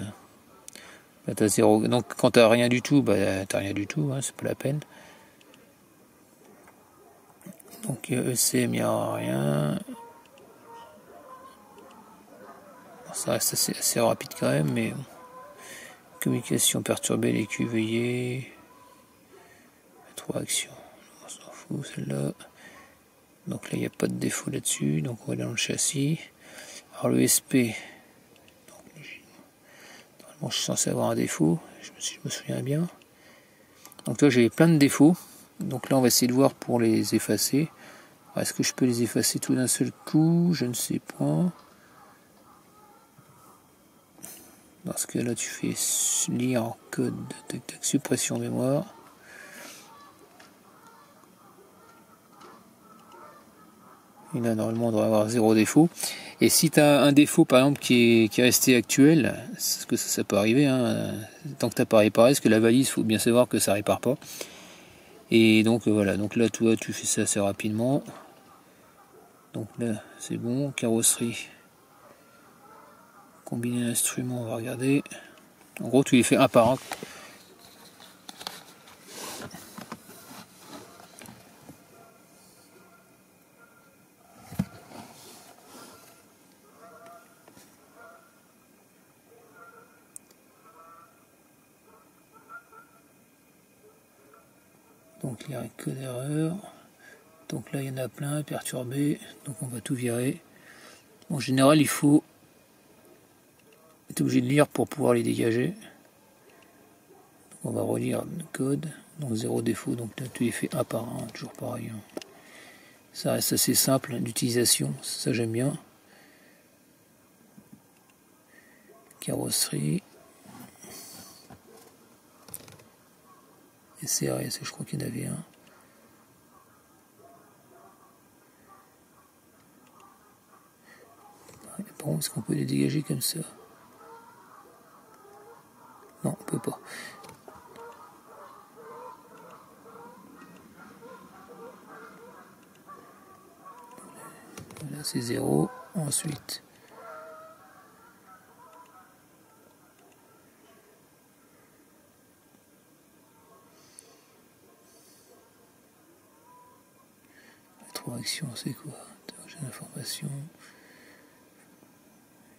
Là, t'as 0. Donc quand t'as rien du tout, bah t'as rien du tout, hein, c'est pas la peine. Donc ECM, il n'y a rien. Ça reste assez rapide quand même, mais communication perturbée, les QVE, 3 actions. défaut celle-là. Donc là il n'y a pas de défaut là-dessus, donc on va aller dans le châssis. Alors le SP, donc, normalement je suis censé avoir un défaut, si je me souviens bien. Donc là j'avais plein de défauts, donc là on va essayer de voir pour les effacer. Est-ce que je peux les effacer tout d'un seul coup? Je ne sais pas. Dans ce cas là tu fais lire en code, tac, tac, suppression mémoire. Et là, normalement, on devrait avoir 0 défaut. Et si tu as un défaut, par exemple, qui est resté actuel, parce que ça peut arriver, hein, tant que tu n'as pas réparé, parce que la valise, il faut bien savoir que ça ne répare pas. Et donc, voilà. Donc là, toi, tu fais ça assez rapidement. Donc là, c'est bon. Carrosserie. Combiner l'instrument, on va regarder. En gros, tu les fais un par un. Donc il n'y a que d'erreur. Donc là il y en a plein, perturbé. Donc on va tout virer. En général il faut être obligé de lire pour pouvoir les dégager. Donc on va relire le code. Donc 0 défaut. Donc là tu les fais un par un, toujours pareil. Ça reste assez simple d'utilisation. Ça j'aime bien. Carrosserie. Et CRS, je crois qu'il y en avait un. Par contre, est-ce qu'on peut les dégager comme ça? Non, on peut pas. Là, c'est 0. Ensuite, rétroaction, c'est quoi? J'ai l'information.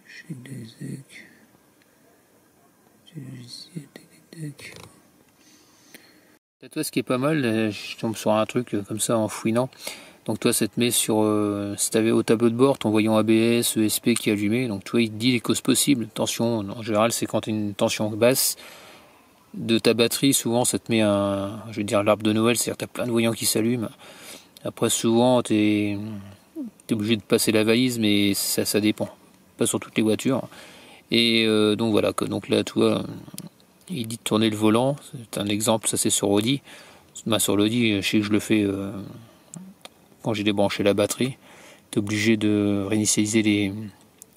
J'ai des exec. Du logiciel, tac. Toi, ce qui est pas mal, je tombe sur un truc comme ça en fouinant. Donc toi, ça te met sur, si tu avais au tableau de bord ton voyant ABS, ESP qui est allumé, donc toi, il te dit les causes possibles. Tension, en général, c'est quand tu as une tension basse de ta batterie, souvent ça te met je vais dire l'arbre de Noël, c'est-à-dire que tu as plein de voyants qui s'allument. Après, souvent, tu es obligé de passer la valise, mais ça dépend. Pas sur toutes les voitures. Et donc voilà, donc là, toi, il dit de tourner le volant. C'est un exemple, ça c'est sur Audi. Sur l'Audi, je sais que je le fais quand j'ai débranché la batterie. Tu es obligé de réinitialiser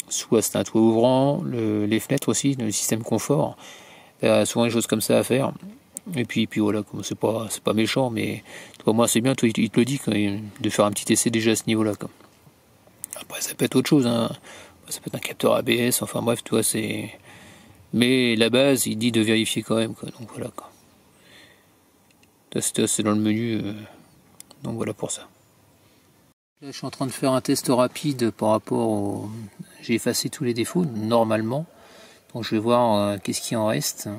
soit c'est un toit ouvrant, les fenêtres aussi, le système confort. Souvent des choses comme ça à faire. Et puis voilà, c'est pas méchant, mais toi, moi c'est bien, toi, il te le dit de faire un petit essai déjà à ce niveau-là. Après ça peut être autre chose, hein. Ça peut être un capteur ABS, enfin bref, toi c'est. Mais la base, il dit de vérifier quand même, quoi. Donc voilà, quoi. C'est dans le menu, donc voilà pour ça. Là, je suis en train de faire un test rapide par rapport au. J'ai effacé tous les défauts normalement, donc je vais voir qu'est-ce qui en reste.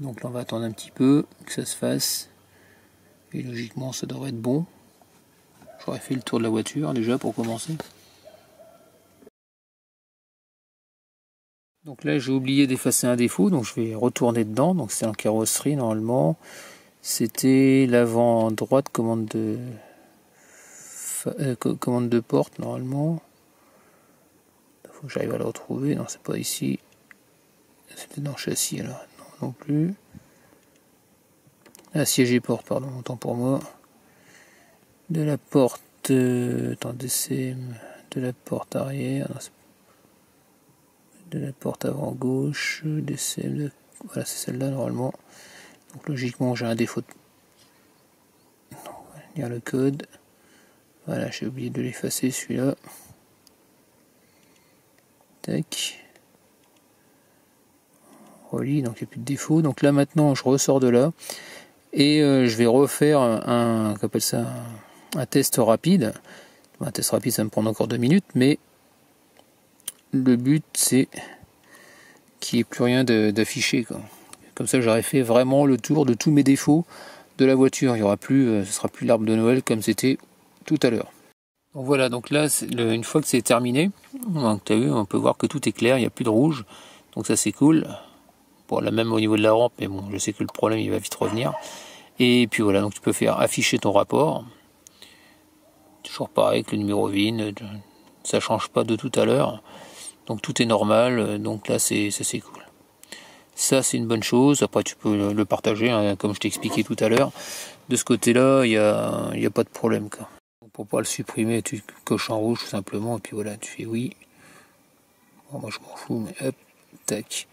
Donc là on va attendre un petit peu que ça se fasse. Et logiquement ça devrait être bon. J'aurais fait le tour de la voiture déjà pour commencer. Donc là j'ai oublié d'effacer un défaut, donc je vais retourner dedans. Donc c'est en carrosserie normalement. C'était l'avant droite commande de porte normalement. Il faut que j'arrive à le retrouver. Non, c'est pas ici. C'était dans le châssis alors. Non plus. Ah, siège et porte, pardon, autant pour moi. De la porte. Attendez, c'est de la porte arrière. Non, de la porte avant gauche. DCM. Voilà, c'est celle-là normalement. Donc logiquement, j'ai un défaut. Non, on va lire le code. Voilà, j'ai oublié de l'effacer celui-là. Tac. Relis, donc il n'y a plus de défaut. Donc là maintenant je ressors de là et je vais refaire un test rapide. Un test rapide, ça me prend encore 2 minutes, mais le but c'est qu'il n'y ait plus rien d'affiché, Comme ça j'aurais fait vraiment le tour de tous mes défauts de la voiture. Il y aura plus, ce sera plus l'arbre de Noël comme c'était tout à l'heure. Donc voilà, donc là, une fois que c'est terminé, donc tu as vu, on peut voir que tout est clair, il n'y a plus de rouge. Donc ça c'est cool. Bon, là même au niveau de la rampe, mais bon, je sais que le problème il va vite revenir. Et puis voilà, donc tu peux faire afficher ton rapport. Toujours pareil avec le numéro VIN, ça change pas de tout à l'heure. Donc tout est normal, donc là c'est cool. Ça c'est une bonne chose, après tu peux le partager, hein, comme je t'ai expliqué tout à l'heure. De ce côté-là, il y a pas de problème, quoi. Pour pas le supprimer, tu coches en rouge tout simplement, et puis voilà, tu fais oui. Bon, moi je m'en fous, mais hop, tac.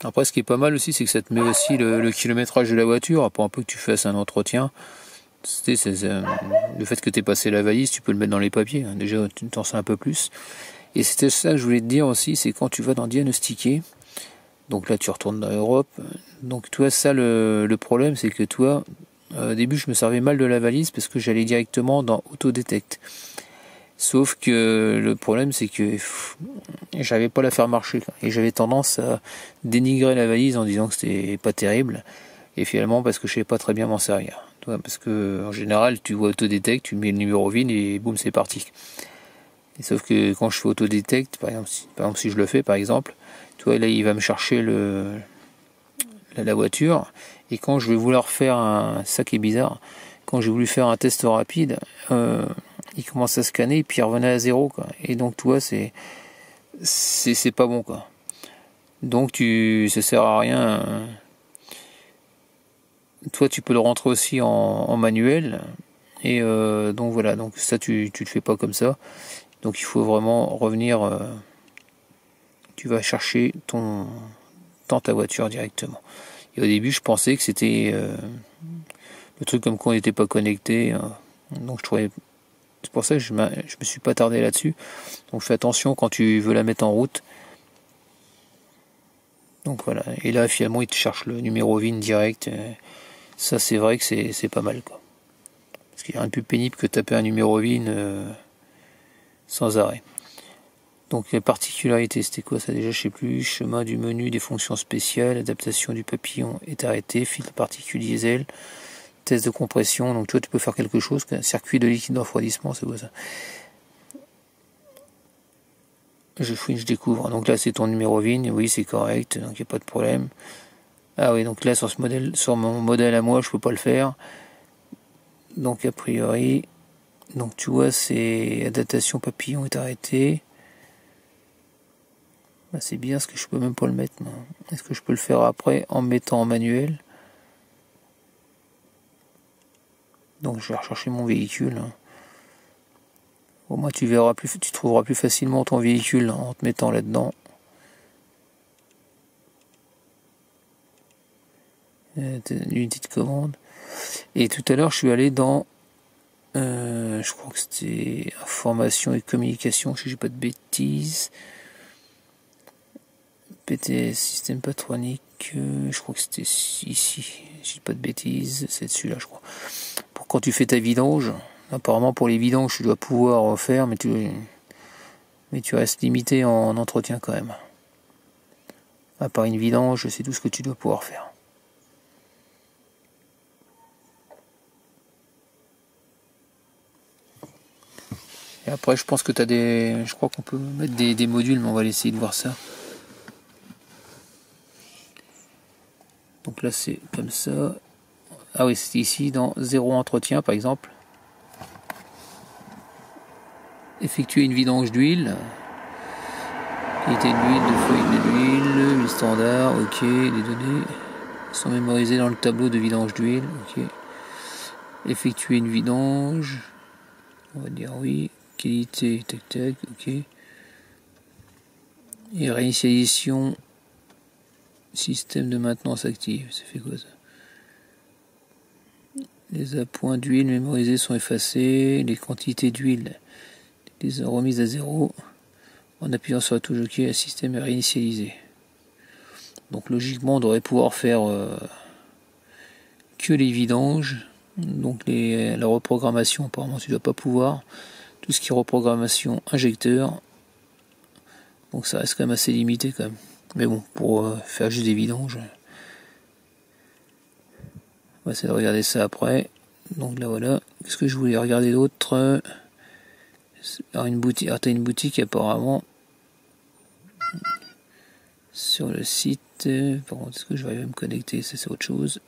Après ce qui est pas mal aussi, c'est que ça te met aussi le kilométrage de la voiture, pour un peu que tu fasses un entretien. Le fait que tu aies passé la valise, tu peux le mettre dans les papiers, hein. Déjà tu t'en sais un peu plus. Et c'était ça que je voulais te dire aussi, c'est quand tu vas dans diagnostiquer, donc là tu retournes dans l'Europe, donc toi ça le problème c'est que toi, au début je me servais mal de la valise parce que j'allais directement dans Autodetect. Sauf que le problème c'est que j'avais pas la faire marcher, quoi. Et j'avais tendance à dénigrer la valise en disant que c'était pas terrible, et finalement parce que je savais pas très bien m'en servir. Parce que en général tu vois Autodetect, tu mets le numéro VIN et boum c'est parti. Et sauf que quand je fais Autodetect, par exemple si je le fais par exemple, tu vois là il va me chercher la voiture, et quand je vais vouloir faire ça qui est bizarre, quand j'ai voulu faire un test rapide, il commence à scanner et puis il revenait à 0, quoi. Et donc tu vois c'est pas bon, quoi. Donc ça sert à rien. Toi tu peux le rentrer aussi en manuel, et donc voilà, donc ça tu le fais pas comme ça. Donc il faut vraiment revenir, tu vas chercher dans ta voiture directement. Et au début je pensais que c'était le truc comme quoi on n'était pas connecté, donc je trouvais, c'est pour ça que je me suis pas tardé là-dessus. Donc fais attention quand tu veux la mettre en route. Donc voilà, et là finalement il te cherche le numéro VIN direct. Ça c'est vrai que c'est pas mal, quoi. Parce qu'il n'y a rien de plus pénible que taper un numéro VIN sans arrêt. Donc la particularité, c'était quoi ça déjà, je sais plus. Chemin du menu des fonctions spéciales, adaptation du papillon est arrêté, filtre particules diesel, test de compression. Donc toi tu peux faire quelque chose, circuit de liquide de refroidissement, c'est quoi ça? Je fouine, je découvre. Donc là c'est ton numéro VIN, oui c'est correct, donc il n'y a pas de problème. Ah oui, donc là sur mon modèle à moi je peux pas le faire. Donc a priori, donc tu vois c'est adaptation papillon est arrêté. Bah, c'est bien, ce que je peux même pas le mettre. Est-ce que je peux le faire après en mettant en manuel? Donc je vais rechercher mon véhicule. Au moins tu trouveras plus facilement ton véhicule en te mettant là-dedans. L'unité de commande. Et tout à l'heure je suis allé dans je crois que c'était information et communication, si j'ai pas de bêtises. PTS, système patronique, je crois que c'était ici, si j'ai pas de bêtises, c'est celui-là je crois. Pour quand tu fais ta vidange, apparemment pour les vidanges tu dois pouvoir faire, mais tu restes limité en entretien quand même. À part une vidange, c'est tout ce que tu dois pouvoir faire. Et après je pense que je crois qu'on peut mettre des modules, mais on va essayer de voir ça. Donc là c'est comme ça. Ah oui, c'est ici dans 0 entretien par exemple. Effectuer une vidange d'huile. Qualité de l'huile, de feuille de l'huile, huile standard, ok. Les données sont mémorisées dans le tableau de vidange d'huile, ok. Effectuer une vidange. On va dire oui. Qualité, tac tac, ok. Et réinitialisation. Système de maintenance active. Ça fait quoi ça? Les appoints d'huile mémorisés sont effacés. Les quantités d'huile les remises à 0. En appuyant sur la touche OK, le système est réinitialisé. Donc logiquement, on devrait pouvoir faire que les vidanges. Donc la reprogrammation, apparemment, tu ne dois pas pouvoir. Tout ce qui est reprogrammation injecteur. Donc ça reste quand même assez limité quand même. Mais bon, pour faire juste des vidanges, On va essayer de regarder ça après. Donc là voilà. Qu'est-ce que je voulais regarder d'autre? Alors une boutique. Alors t'as une boutique apparemment sur le site. Par contre, est-ce que je vais arriver à me connecter? Ça c'est autre chose.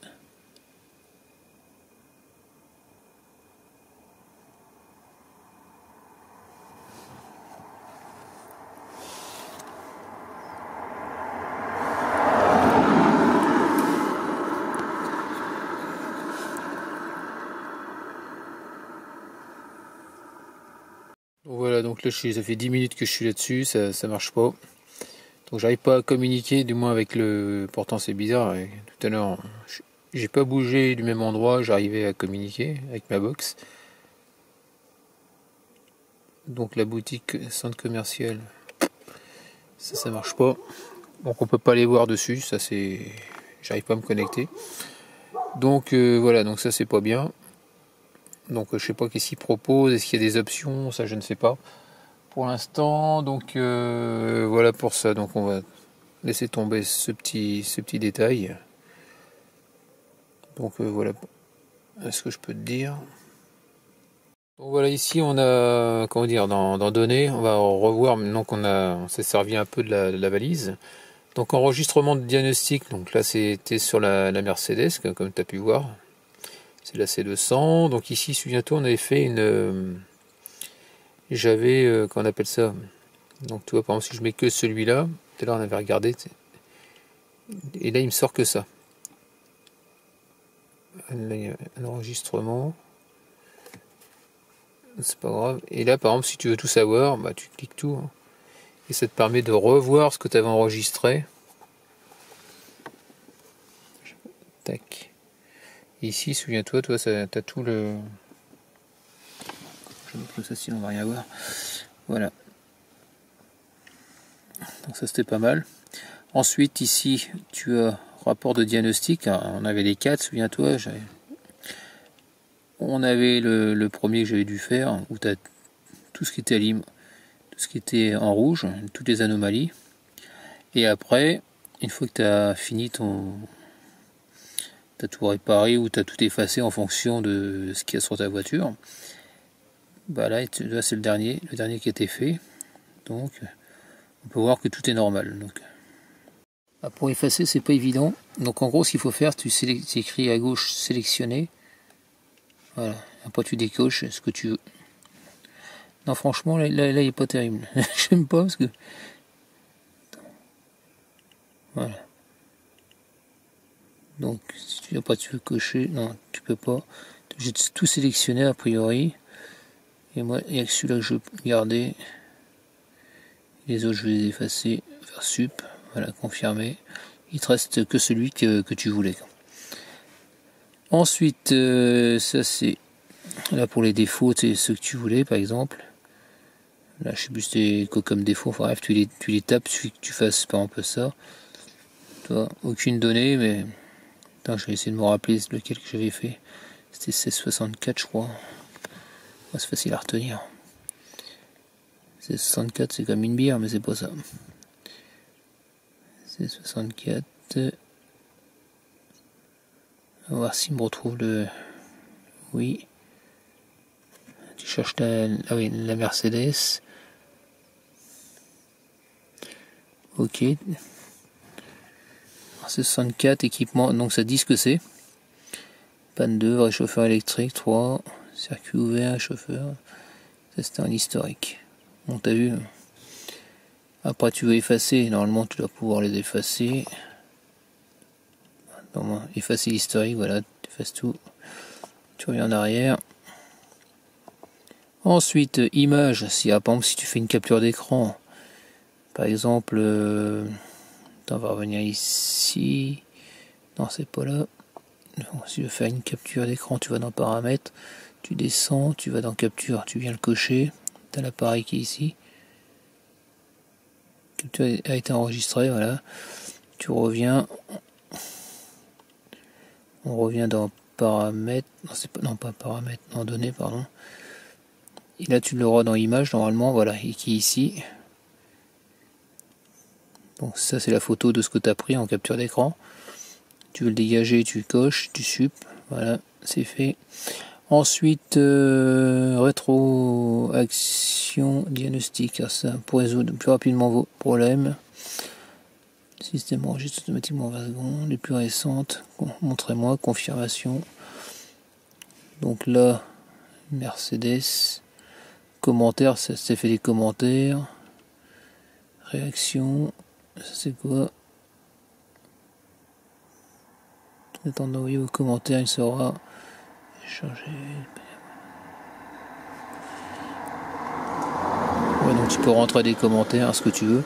Voilà, donc là ça fait 10 minutes que je suis là-dessus, ça marche pas. Donc j'arrive pas à communiquer, du moins avec le... Pourtant c'est bizarre, tout à l'heure j'ai pas bougé du même endroit, j'arrivais à communiquer avec ma box. Donc la boutique centre commercial, ça marche pas. Donc on peut pas les voir dessus, ça c'est... J'arrive pas à me connecter. Donc voilà, donc ça c'est pas bien. Donc je sais pas qu'est-ce qu'il propose, est-ce qu'il y a des options, ça je ne sais pas. Pour l'instant, donc voilà pour ça. Donc on va laisser tomber ce petit détail. Donc voilà ce que je peux te dire. Donc voilà, ici on a, comment dire, dans données, on va revoir maintenant on s'est servi un peu de la valise. Donc enregistrement de diagnostic, donc là c'était sur la Mercedes, comme tu as pu voir. C'est la C200. Donc ici, souviens-toi, on avait fait une... J'avais, qu'on appelle ça. Donc tu vois, par exemple, si je mets que celui-là, tout à l'heure on avait regardé, et là il me sort que ça. Un enregistrement. C'est pas grave. Et là, par exemple, si tu veux tout savoir, bah tu cliques tout. Hein. Et ça te permet de revoir ce que tu avais enregistré. Tac. Ici, souviens-toi, toi, tu as tout le... Je montre ça sinon on va rien voir. Voilà. Donc ça c'était pas mal. Ensuite ici tu as rapport de diagnostic. Alors, on avait les 4, souviens-toi. On avait le premier que j'avais dû faire où tu as tout ce qui était tout ce qui était en rouge, toutes les anomalies. Et après, une fois que tu as fini t'as tout réparé ou tu as tout effacé en fonction de ce qu'il y a sur ta voiture, bah là c'est le dernier qui a été fait. Donc on peut voir que tout est normal. Donc, pour effacer, c'est pas évident. Donc en gros, ce qu'il faut faire, tu écris à gauche sélectionner. Voilà. Après tu décoches ce que tu veux. Non, franchement, là il est pas terrible. J'aime pas parce que... Voilà. Donc si tu veux cocher, non, tu peux pas. J'ai tout sélectionné a priori. Et moi, il y a que celui-là que je veux garder. Les autres, je vais les effacer. Faire sup. Voilà, confirmer. Il te reste que celui que tu voulais. Ensuite, ça c'est là pour les défauts, c'est ceux que tu voulais par exemple. Là, je sais plus si c'était quoi comme défaut. Enfin bref, tu les tapes, suffit que tu fasses par exemple ça. Toi, aucune donnée, mais attends, je vais essayer de me rappeler lequel que j'avais fait. C'était 1664, je crois. C'est facile à retenir. 1664, c'est comme une bière, mais c'est pas ça. 1664. On va voir s'il me retrouve le... Oui. Tu cherches la Mercedes. Ok. 64, équipement. Donc ça dit ce que c'est. Panne 2, vrai chauffeur électrique. 3. Circuit ouvert, chauffeur. Ça c'était un historique. Bon, t'as vu. Après tu veux effacer. Normalement tu dois pouvoir les effacer. Effacer l'historique, voilà, tu effaces tout. Tu reviens en arrière. Ensuite, image, par exemple si tu fais une capture d'écran, par exemple, on va revenir ici. Non, c'est pas là. Non, si tu veux faire une capture d'écran, tu vas dans paramètres, tu descends, tu vas dans capture, tu viens le cocher. Tu as l'appareil qui est ici. Capture a été enregistrée, voilà. Tu reviens. On revient dans paramètres, non pas paramètres, non données, pardon. Et là tu l'auras dans image normalement, voilà, et qui est ici. Donc ça c'est la photo de ce que tu as pris en capture d'écran. Tu veux le dégager, tu coches, tu sup, Voilà, c'est fait. Ensuite, rétroaction diagnostic, ça pour résoudre plus rapidement vos problèmes. Le système enregistre automatiquement 20 secondes. Les plus récentes, montrez-moi, confirmation. Donc là, Mercedes, commentaires, ça s'est fait des commentaires. Réaction, ça c'est quoi? Attends d'envoyer vos commentaires, il sera changer. Ouais, donc tu peux rentrer des commentaires, ce que tu veux.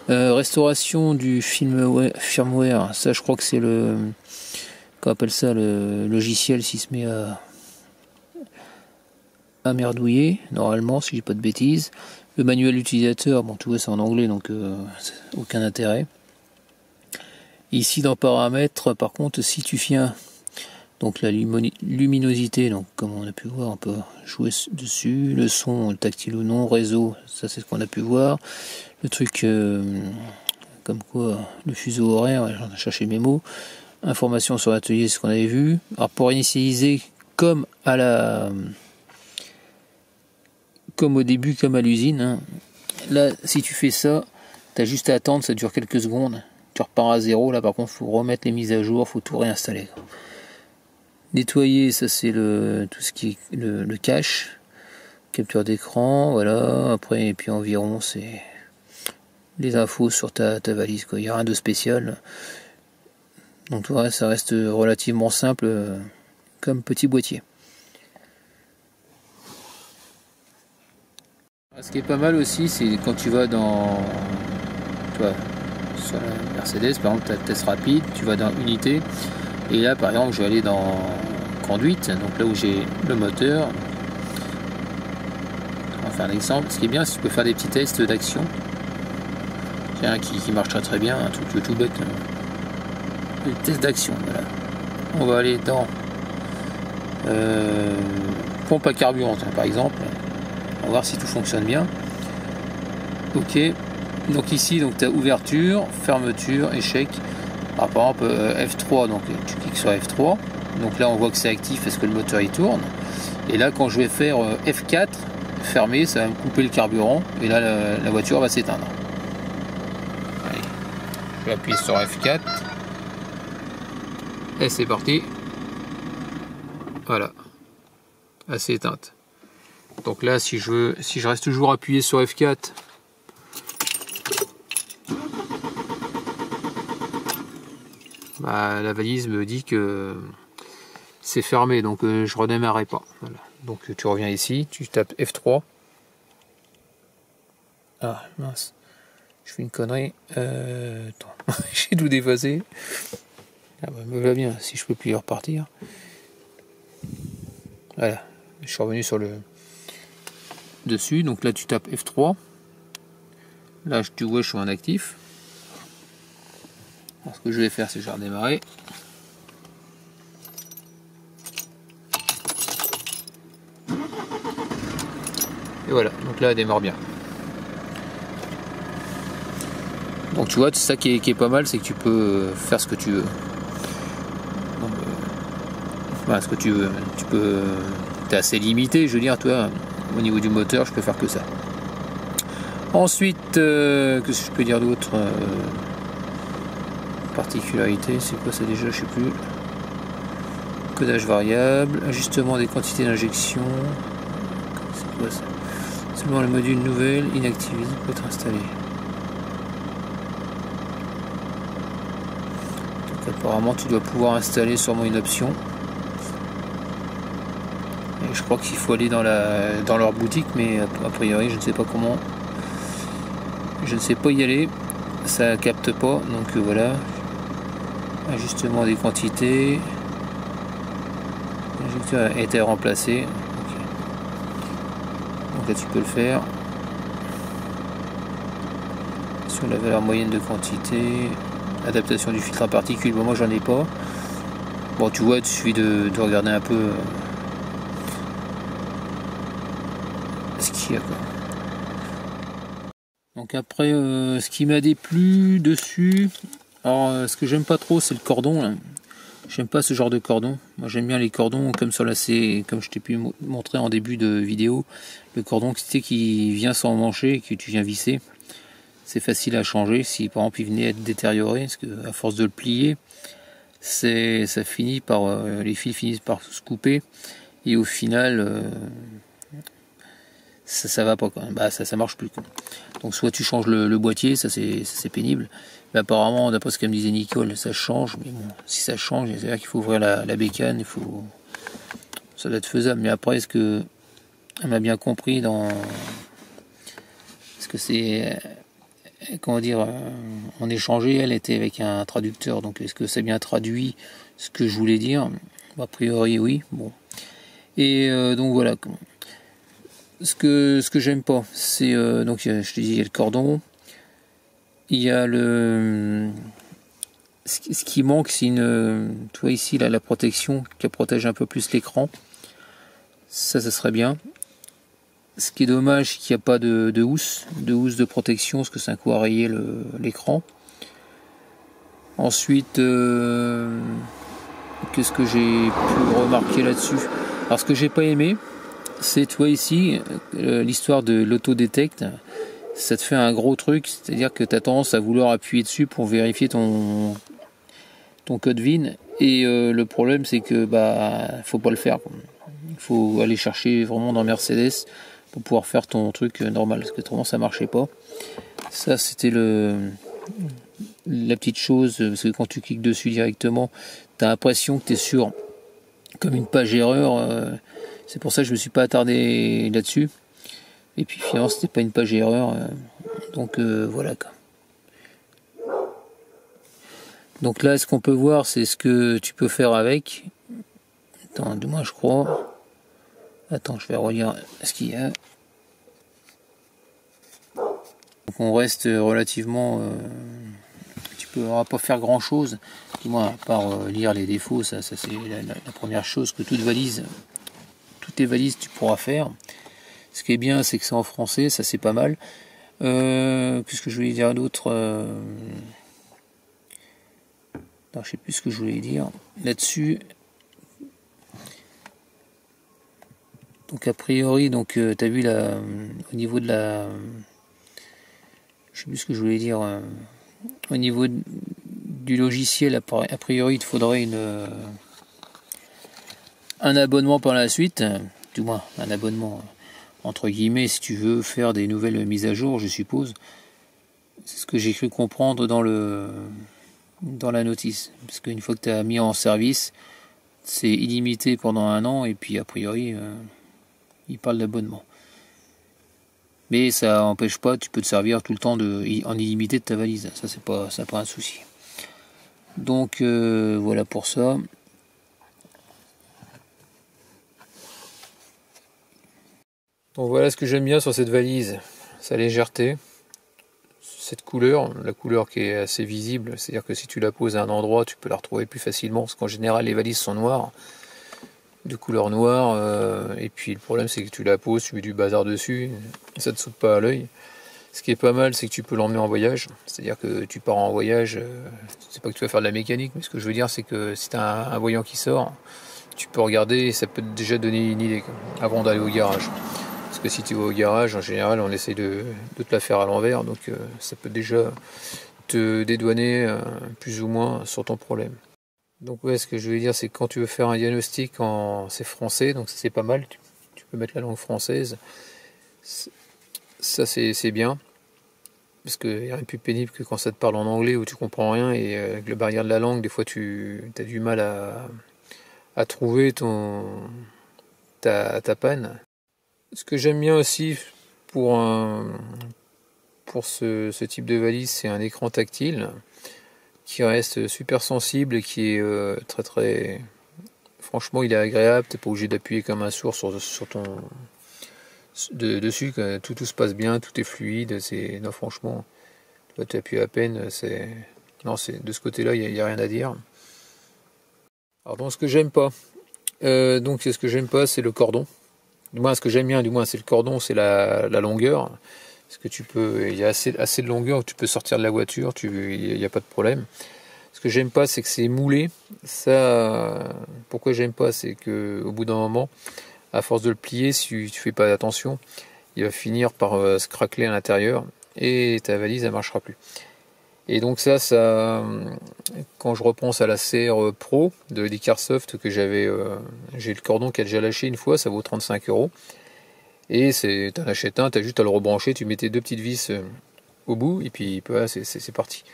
Restauration du firmware, ça je crois que c'est qu'on appelle ça le logiciel s'il se met à merdouiller, normalement, si j'ai pas de bêtises. Le manuel utilisateur, bon tu vois c'est en anglais donc aucun intérêt. Ici dans paramètres, par contre, si tu viens donc la luminosité, donc comme on a pu voir, on peut jouer dessus, le son, tactile ou non, réseau, ça c'est ce qu'on a pu voir. Le truc comme quoi le fuseau horaire, j'en ai cherché mes mots. Information sur l'atelier, c'est ce qu'on avait vu. Alors pour initialiser comme au début, comme à l'usine, hein. Là si tu fais ça, tu as juste à attendre, ça dure quelques secondes. Tu repars à zéro, là par contre il faut remettre les mises à jour, il faut tout réinstaller. Nettoyer, ça c'est tout ce qui est le cache, capture d'écran, voilà, après et puis environ c'est les infos sur ta valise, quoi. Il n'y a rien de spécial. Donc ouais, ça reste relativement simple comme petit boîtier. Ce qui est pas mal aussi, c'est quand tu vas sur la Mercedes, par exemple, tu as test rapide, tu vas dans unité, et là, par exemple, je vais aller dans conduite, donc là où j'ai le moteur. On va faire un exemple. Ce qui est bien, c'est que tu peux faire des petits tests d'action. Il y a un qui marche très bien, un truc tout bête. Les tests d'action, voilà. On va aller dans pompe à carburant, par exemple. On va voir si tout fonctionne bien. Ok. Donc ici, tu as ouverture, fermeture, échec. Alors, par exemple, F3, donc tu cliques sur F3. Donc là, on voit que c'est actif parce que le moteur il tourne. Et là, quand je vais faire F4, fermer, ça va me couper le carburant. Et là, la voiture va s'éteindre. Allez. Je vais appuyer sur F4. Et c'est parti. Voilà. Elle s'est éteinte. Donc là, si je reste toujours appuyé sur F4, la valise me dit que c'est fermé, donc je redémarrerai pas. Voilà. Donc tu reviens ici, tu tapes F3. Ah mince, je fais une connerie. Attends, j'ai tout déphasé. Ah bah, me va bien, si je peux plus y repartir. Voilà, je suis revenu sur le dessus, donc là tu tapes F3. Là tu vois je suis en actif. Alors, ce que je vais faire c'est que je vais redémarrer. Et voilà, donc là elle démarre bien. Donc tu vois, c'est ça qui est pas mal, c'est que tu peux faire ce que tu veux. Donc, voilà, ce que tu veux. Tu peux. T'es assez limité, je veux dire, toi, au niveau du moteur, je peux faire que ça. Ensuite, qu'est-ce que je peux dire d'autre? Particularité, c'est quoi ça déjà? Je sais plus. Codage variable, ajustement des quantités d'injection. C'est quoi ça? Seulement le module nouvelle inactivé peut être installé. Donc apparemment tu dois pouvoir installer sûrement une option. Et je crois qu'il faut aller dans leur boutique, mais a priori je ne sais pas comment. Je ne sais pas y aller. Ça capte pas, donc voilà. Ajustement des quantités. L'injecteur a été remplacé. Okay. Donc là tu peux le faire. Sur la valeur moyenne de quantité. Adaptation du filtre à particules. Bon, moi j'en ai pas. Bon tu vois, il suffit de regarder un peu ce qu'il y a quoi. Donc après ce qui m'a déplu dessus. Alors ce que j'aime pas trop c'est le cordon là. J'aime pas ce genre de cordon. Moi j'aime bien les cordons comme sur la C, comme je t'ai pu montrer en début de vidéo. Le cordon qui vient sans mancher et que tu viens visser. C'est facile à changer. Si par exemple il venait à être détérioré, parce que à force de le plier, ça finit par les fils finissent par se couper et au final ça va pas quand même. Bah ça marche plus quoi. Donc soit tu changes le boîtier, ça c'est pénible. Mais apparemment, d'après ce qu'elle me disait Nicole, ça change. Mais bon, si ça change, c'est-à-dire qu'il faut ouvrir la bécane, ça doit être faisable. Mais après, est-ce que elle m'a bien compris dans ce que c'est, comment dire, en échanger, elle était avec un traducteur. Donc est-ce que ça bien traduit ce que je voulais dire? A priori oui. Bon. Et donc voilà. Ce que j'aime pas, c'est donc je te dis il y a le cordon. Il y a ce qui manque, c'est tu vois ici là, la protection qui protège un peu plus l'écran. Ça serait bien. Ce qui est dommage, c'est qu'il n'y a pas de housse de protection, parce que c'est un coup à rayer l'écran. Ensuite, qu'est-ce que j'ai pu remarquer là-dessus? Alors ce que j'ai pas aimé, c'est toi ici l'histoire de l'autodétect. Ça te fait un gros truc, c'est-à-dire que tu as tendance à vouloir appuyer dessus pour vérifier ton code VIN, et le problème c'est que faut pas le faire. Il faut aller chercher vraiment dans Mercedes pour pouvoir faire ton truc normal, parce que autrement ça marchait pas. Ça c'était la petite chose, parce que quand tu cliques dessus directement, tu as l'impression que tu es sur comme une page erreur. C'est pour ça que je me suis pas attardé là-dessus. Et puis finalement c'était pas une page erreur, donc voilà quoi. Donc là ce qu'on peut voir, c'est ce que tu peux faire avec. Attends, du moins je crois. Attends, je vais relire ce qu'il y a. Donc on reste relativement, tu peux pas faire grand chose, du moins à part lire les défauts. Ça c'est la première chose que toutes les valises tu pourras faire. Ce qui est bien, c'est que c'est en français, ça c'est pas mal. Qu'est-ce que je voulais dire d'autre? Non, je sais plus ce que je voulais dire là-dessus. Donc a priori, donc tu as vu au niveau de la, je sais plus ce que je voulais dire. Au niveau du logiciel, a priori, il te faudrait un abonnement par la suite, du moins un abonnement entre guillemets, si tu veux faire des nouvelles mises à jour, je suppose. C'est ce que j'ai cru comprendre dans la notice. Parce qu'une fois que tu as mis en service, c'est illimité pendant 1 an, et puis a priori, il parle d'abonnement. Mais ça n'empêche pas, tu peux te servir tout le temps en illimité de ta valise. Ça, c'est pas un souci. Donc voilà pour ça. Donc voilà ce que j'aime bien sur cette valise, sa légèreté, cette couleur, la couleur qui est assez visible, c'est-à-dire que si tu la poses à un endroit, tu peux la retrouver plus facilement, parce qu'en général les valises sont noires, de couleur noire, et puis le problème c'est que tu la poses, tu mets du bazar dessus, et ça ne te saute pas à l'œil. Ce qui est pas mal, c'est que tu peux l'emmener en voyage, c'est-à-dire que tu pars en voyage, c'est pas que tu vas faire de la mécanique, mais ce que je veux dire c'est que si tu as un voyant qui sort, tu peux regarder et ça peut déjà donner une idée avant d'aller au garage. Parce que si tu vas au garage, en général, on essaie de te la faire à l'envers, donc ça peut déjà te dédouaner plus ou moins sur ton problème. Donc ouais, ce que je veux dire, c'est que quand tu veux faire un diagnostic c'est français, donc ça c'est pas mal, tu peux mettre la langue française. Ça c'est bien, parce qu'il n'y a rien de plus pénible que quand ça te parle en anglais où tu comprends rien, et avec le barrière de la langue, des fois tu as du mal à trouver ta panne. Ce que j'aime bien aussi pour ce type de valise, c'est un écran tactile qui reste super sensible et qui est très très... Franchement, il est agréable, t'es pas obligé d'appuyer comme un sourd sur ton... dessus, tout se passe bien, tout est fluide, non franchement, tu appuies à peine, de ce côté-là, il n'y a rien à dire. Alors donc ce que j'aime pas, c'est le cordon. Du moins, ce que j'aime bien, c'est le cordon, c'est la longueur. Parce que il y a assez de longueur où tu peux sortir de la voiture, il n'y a pas de problème. Ce que j'aime pas, c'est que c'est moulé. Ça, pourquoi j'aime pas, c'est que au bout d'un moment, à force de le plier, si tu fais pas attention, il va finir par se craqueler à l'intérieur et ta valise elle marchera plus. Et donc ça, quand je repense à la CR Pro de Licarsoft que j'ai le cordon qui a déjà lâché une fois, ça vaut 35 €. Et t'en achètes un, t'as juste à le rebrancher, tu mets tes deux petites vis au bout et puis voilà, c'est parti.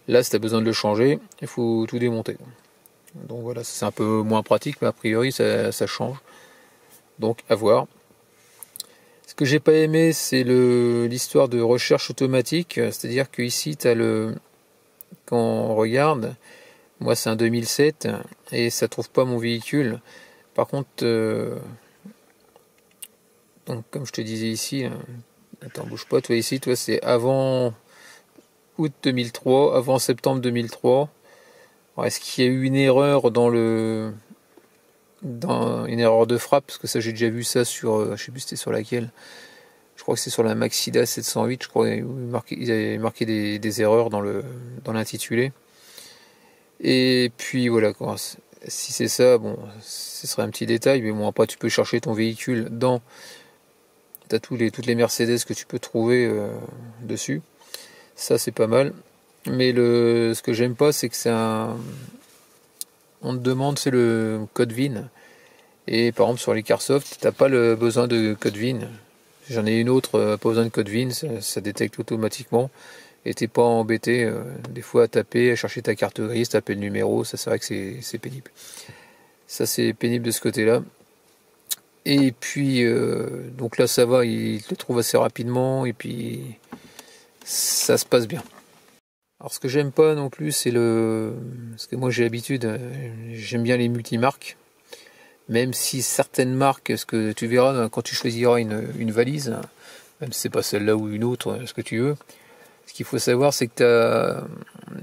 Là, si tu as besoin de le changer, il faut tout démonter. Donc voilà, c'est un peu moins pratique, mais a priori ça change. Donc à voir. Ce que j'ai pas aimé, c'est l'histoire de recherche automatique. C'est-à-dire que ici, quand on regarde, moi c'est un 2007 et ça trouve pas mon véhicule. Par contre, donc comme je te disais ici, attends, bouge pas, toi ici, toi c'est avant août 2003, avant septembre 2003. Alors, est-ce qu'il y a eu une erreur dans une erreur de frappe? Parce que ça, j'ai déjà vu ça sur, je sais plus c'était sur laquelle. Je crois que c'est sur la Maxida 708. Je crois qu'ils avaient marqué des erreurs dans l'intitulé. Et puis voilà quoi. Si c'est ça, bon, ce serait un petit détail, mais bon, après tu peux chercher ton véhicule t'as toutes les Mercedes que tu peux trouver dessus. Ça c'est pas mal. Mais ce que j'aime pas, c'est que on te demande, c'est le code VIN. Et par exemple sur les Carsoft, t'as pas le besoin de code VIN. J'en ai une autre, pas besoin de code VIN, ça détecte automatiquement. Et t'es pas embêté des fois à taper, à chercher ta carte grise, taper le numéro, ça c'est vrai que c'est pénible. Ça c'est pénible de ce côté-là. Et puis donc là ça va, il te le trouve assez rapidement et puis ça se passe bien. Alors ce que j'aime pas non plus, parce que moi j'ai l'habitude, j'aime bien les multimarques. Même si certaines marques, ce que tu verras quand tu choisiras une valise, même si c'est pas celle-là ou une autre, ce que tu veux, ce qu'il faut savoir, c'est que tu as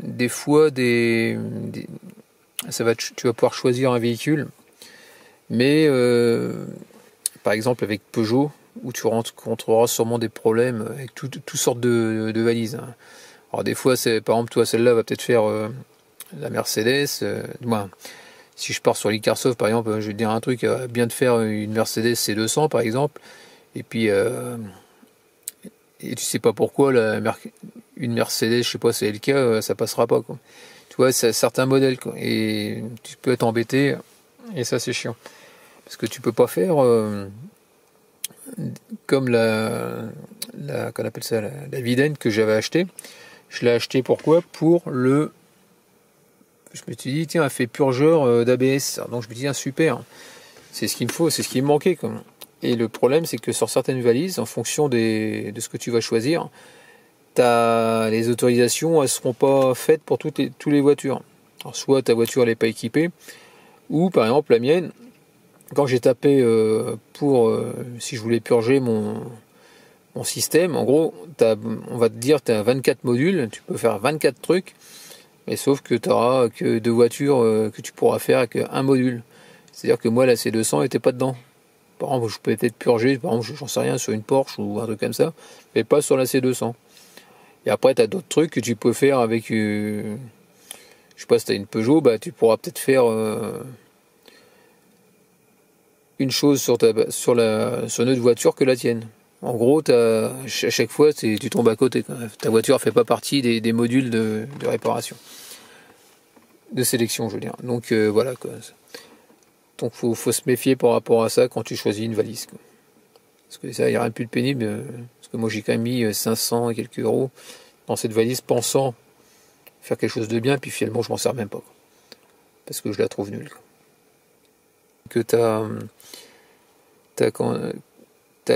des fois tu vas pouvoir choisir un véhicule, mais par exemple avec Peugeot, où tu rencontreras sûrement des problèmes avec toutes sortes de valises. Alors des fois, par exemple, toi, celle-là va peut-être faire la Mercedes. Moi, si je pars sur l'Icarsoft, par exemple, je vais te dire un truc, bien de faire une Mercedes C200, par exemple, et puis et tu sais pas pourquoi une Mercedes, je sais pas, c'est LK, ça passera pas, quoi. Tu vois, c'est certains modèles, quoi, et tu peux être embêté, et ça c'est chiant, parce que tu peux pas faire comme qu'on appelle ça, la Videnne que j'avais acheté. Je l'ai acheté pourquoi? Je me suis dit, tiens, elle fait purgeur d'ABS. Donc je me dis, tiens, super, c'est ce qu'il me faut, c'est ce qui me manquait, quoi. Et le problème, c'est que sur certaines valises, en fonction de ce que tu vas choisir, les autorisations, elles seront pas faites pour toutes les voitures. Alors, soit ta voiture n'est pas équipée, ou par exemple la mienne, quand j'ai tapé si je voulais purger mon système, en gros, on va te dire tu as 24 modules, tu peux faire 24 trucs, mais sauf que tu n'auras que 2 voitures que tu pourras faire avec un module. C'est-à-dire que moi, la C200 n'était pas dedans. Par exemple, je pouvais peut-être purger, par exemple, j'en sais rien, sur une Porsche ou un truc comme ça, mais pas sur la C200. Et après, tu as d'autres trucs que tu peux faire avec, je sais pas, si tu as une Peugeot, bah, tu pourras peut-être faire une chose sur une autre voiture que la tienne. En gros, à chaque fois, tu tombes à côté. Ta voiture ne fait pas partie des modules de réparation, de sélection, je veux dire. Donc voilà, quoi. Donc faut se méfier par rapport à ça quand tu choisis une valise, quoi. Parce que ça, il n'y a rien de plus de pénible. Parce que moi, j'ai quand même mis 500 et quelques euros dans cette valise, pensant faire quelque chose de bien, puis finalement, je m'en sers même pas, quoi. Parce que je la trouve nulle, quoi. Que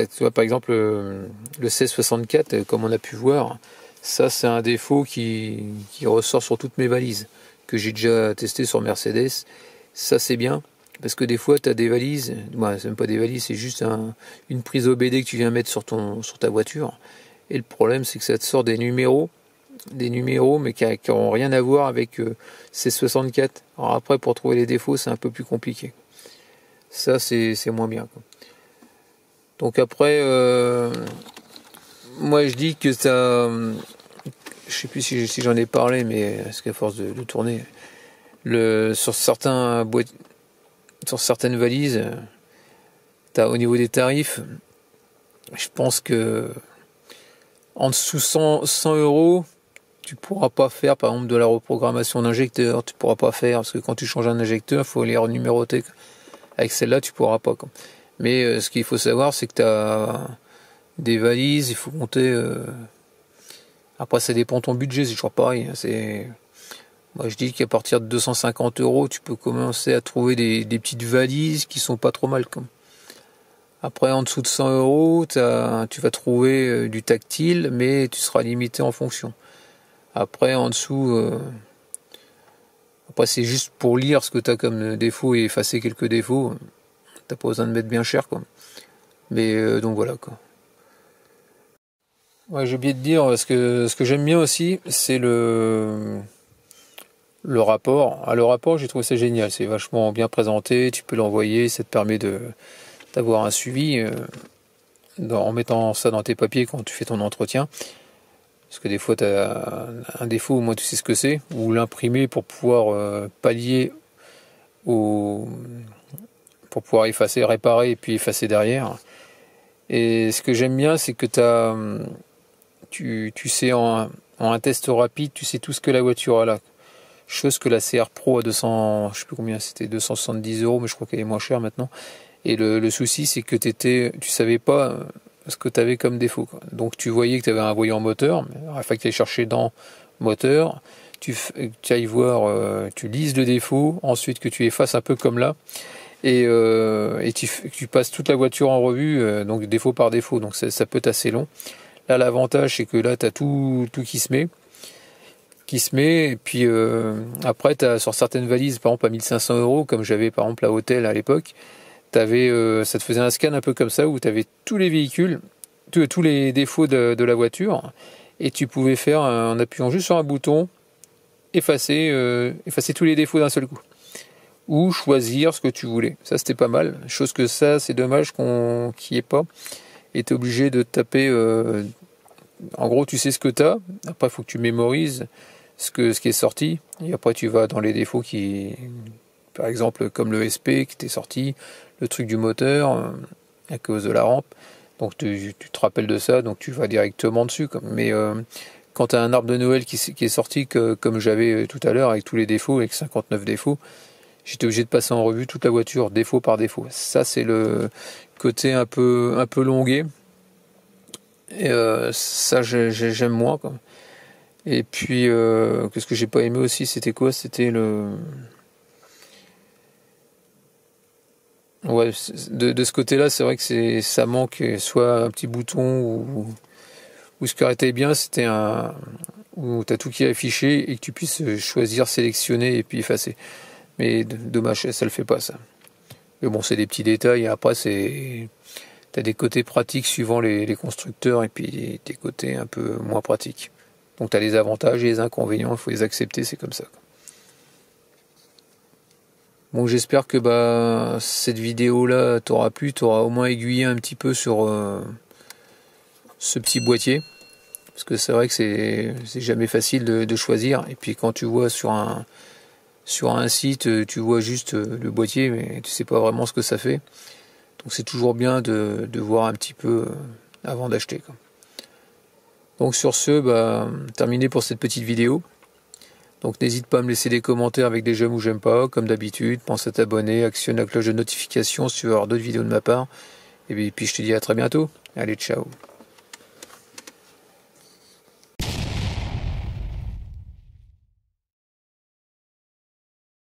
tu vois, par exemple, le 1664, comme on a pu voir, ça c'est un défaut qui ressort sur toutes mes valises, que j'ai déjà testé sur Mercedes. Ça c'est bien, parce que des fois tu as des valises, c'est même pas des valises, c'est juste une prise OBD que tu viens mettre sur ta voiture, et le problème c'est que ça te sort des numéros mais qui n'ont rien à voir avec 1664. Alors après, pour trouver les défauts, c'est un peu plus compliqué. Ça c'est moins bien, quoi. Donc après, moi je dis que je sais plus si j'en ai parlé, mais parce qu'à force de tourner, sur certaines valises, au niveau des tarifs, je pense que en dessous 100 €, tu pourras pas faire, par exemple, de la reprogrammation d'injecteur. Tu pourras pas faire, parce que quand tu changes un injecteur, il faut les renuméroter. Avec celle-là, tu pourras pas, quoi. Mais ce qu'il faut savoir, c'est que tu as des valises, il faut compter. Après, ça dépend de ton budget, c'est toujours pareil. Moi, je dis qu'à partir de 250 €, tu peux commencer à trouver des petites valises qui sont pas trop mal, quoi. Après, en dessous de 100 €, tu vas trouver du tactile, mais tu seras limité en fonction. Après, en dessous, après c'est juste pour lire ce que tu as comme défaut et effacer quelques défauts. T'as pas besoin de mettre bien cher, quoi. Mais donc voilà, quoi. Ouais, j'ai oublié de dire, parce que ce que j'aime bien aussi, c'est le rapport. Ah, le rapport, j'ai trouvé ça génial. C'est vachement bien présenté. Tu peux l'envoyer, ça te permet d'avoir un suivi en mettant ça dans tes papiers quand tu fais ton entretien. Parce que des fois, tu as un défaut, au moins tu sais ce que c'est, ou l'imprimer pour pouvoir pallier pour pouvoir effacer, réparer et puis effacer derrière. Et ce que j'aime bien, c'est que tu sais en un test rapide, tu sais tout ce que la voiture a là. Chose que la CR Pro à 200, je sais plus combien c'était, 270 €, mais je crois qu'elle est moins chère maintenant. Et le souci, c'est que tu savais pas ce que tu avais comme défaut, quoi. Donc tu voyais que tu avais un voyant moteur, il fallait que tu ailles chercher dans moteur, tu ailles voir, tu lises le défaut, ensuite que tu effaces un peu comme là, et tu passes toute la voiture en revue, donc défaut par défaut, donc ça peut être assez long. Là, l'avantage, c'est que là, tu as tout qui se met. Et puis après, tu as sur certaines valises, par exemple à 1500 €, comme j'avais par exemple à Hôtel à l'époque, ça te faisait un scan un peu comme ça, où tu avais tous les véhicules, tous les défauts de la voiture, et tu pouvais faire, en appuyant juste sur un bouton, effacer tous les défauts d'un seul coup, ou choisir ce que tu voulais. Ça, c'était pas mal, chose que ça, c'est dommage qu'il n'y ait pas, et tu es obligé de taper, en gros, tu sais ce que tu as, après il faut que tu mémorises ce qui est sorti, et après tu vas dans les défauts par exemple comme le SP qui était sorti, le truc du moteur à cause de la rampe, donc tu te rappelles de ça, donc tu vas directement dessus, quoi. Mais quand tu as un arbre de Noël qui est sorti comme j'avais tout à l'heure avec tous les défauts, avec 59 défauts, j'étais obligé de passer en revue toute la voiture défaut par défaut. Ça, c'est le côté un peu longué, et ça j'aime moins, quoi. Et puis qu'est-ce que j'ai pas aimé aussi, c'était quoi, c'était ouais, de ce côté-là, c'est vrai que ça manque soit un petit bouton, ou ce qui aurait été bien, c'était où tu as tout qui est affiché et que tu puisses choisir, sélectionner et puis effacer. Mais dommage, ça le fait pas, ça. Mais bon, c'est des petits détails, et après t'as des côtés pratiques suivant les constructeurs, et puis des côtés un peu moins pratiques. Donc tu as les avantages et les inconvénients, il faut les accepter, c'est comme ça. Bon, j'espère que cette vidéo-là t'aura plu, t'aura au moins aiguillé un petit peu sur ce petit boîtier. Parce que c'est vrai que c'est jamais facile de choisir. Et puis quand tu vois sur un site, tu vois juste le boîtier, mais tu sais pas vraiment ce que ça fait. Donc c'est toujours bien de voir un petit peu avant d'acheter, quoi. Donc sur ce, terminé pour cette petite vidéo. Donc n'hésite pas à me laisser des commentaires avec des j'aime ou j'aime pas, comme d'habitude. Pense à t'abonner, actionne la cloche de notification si tu veux avoir d'autres vidéos de ma part. Et puis je te dis à très bientôt. Allez, ciao.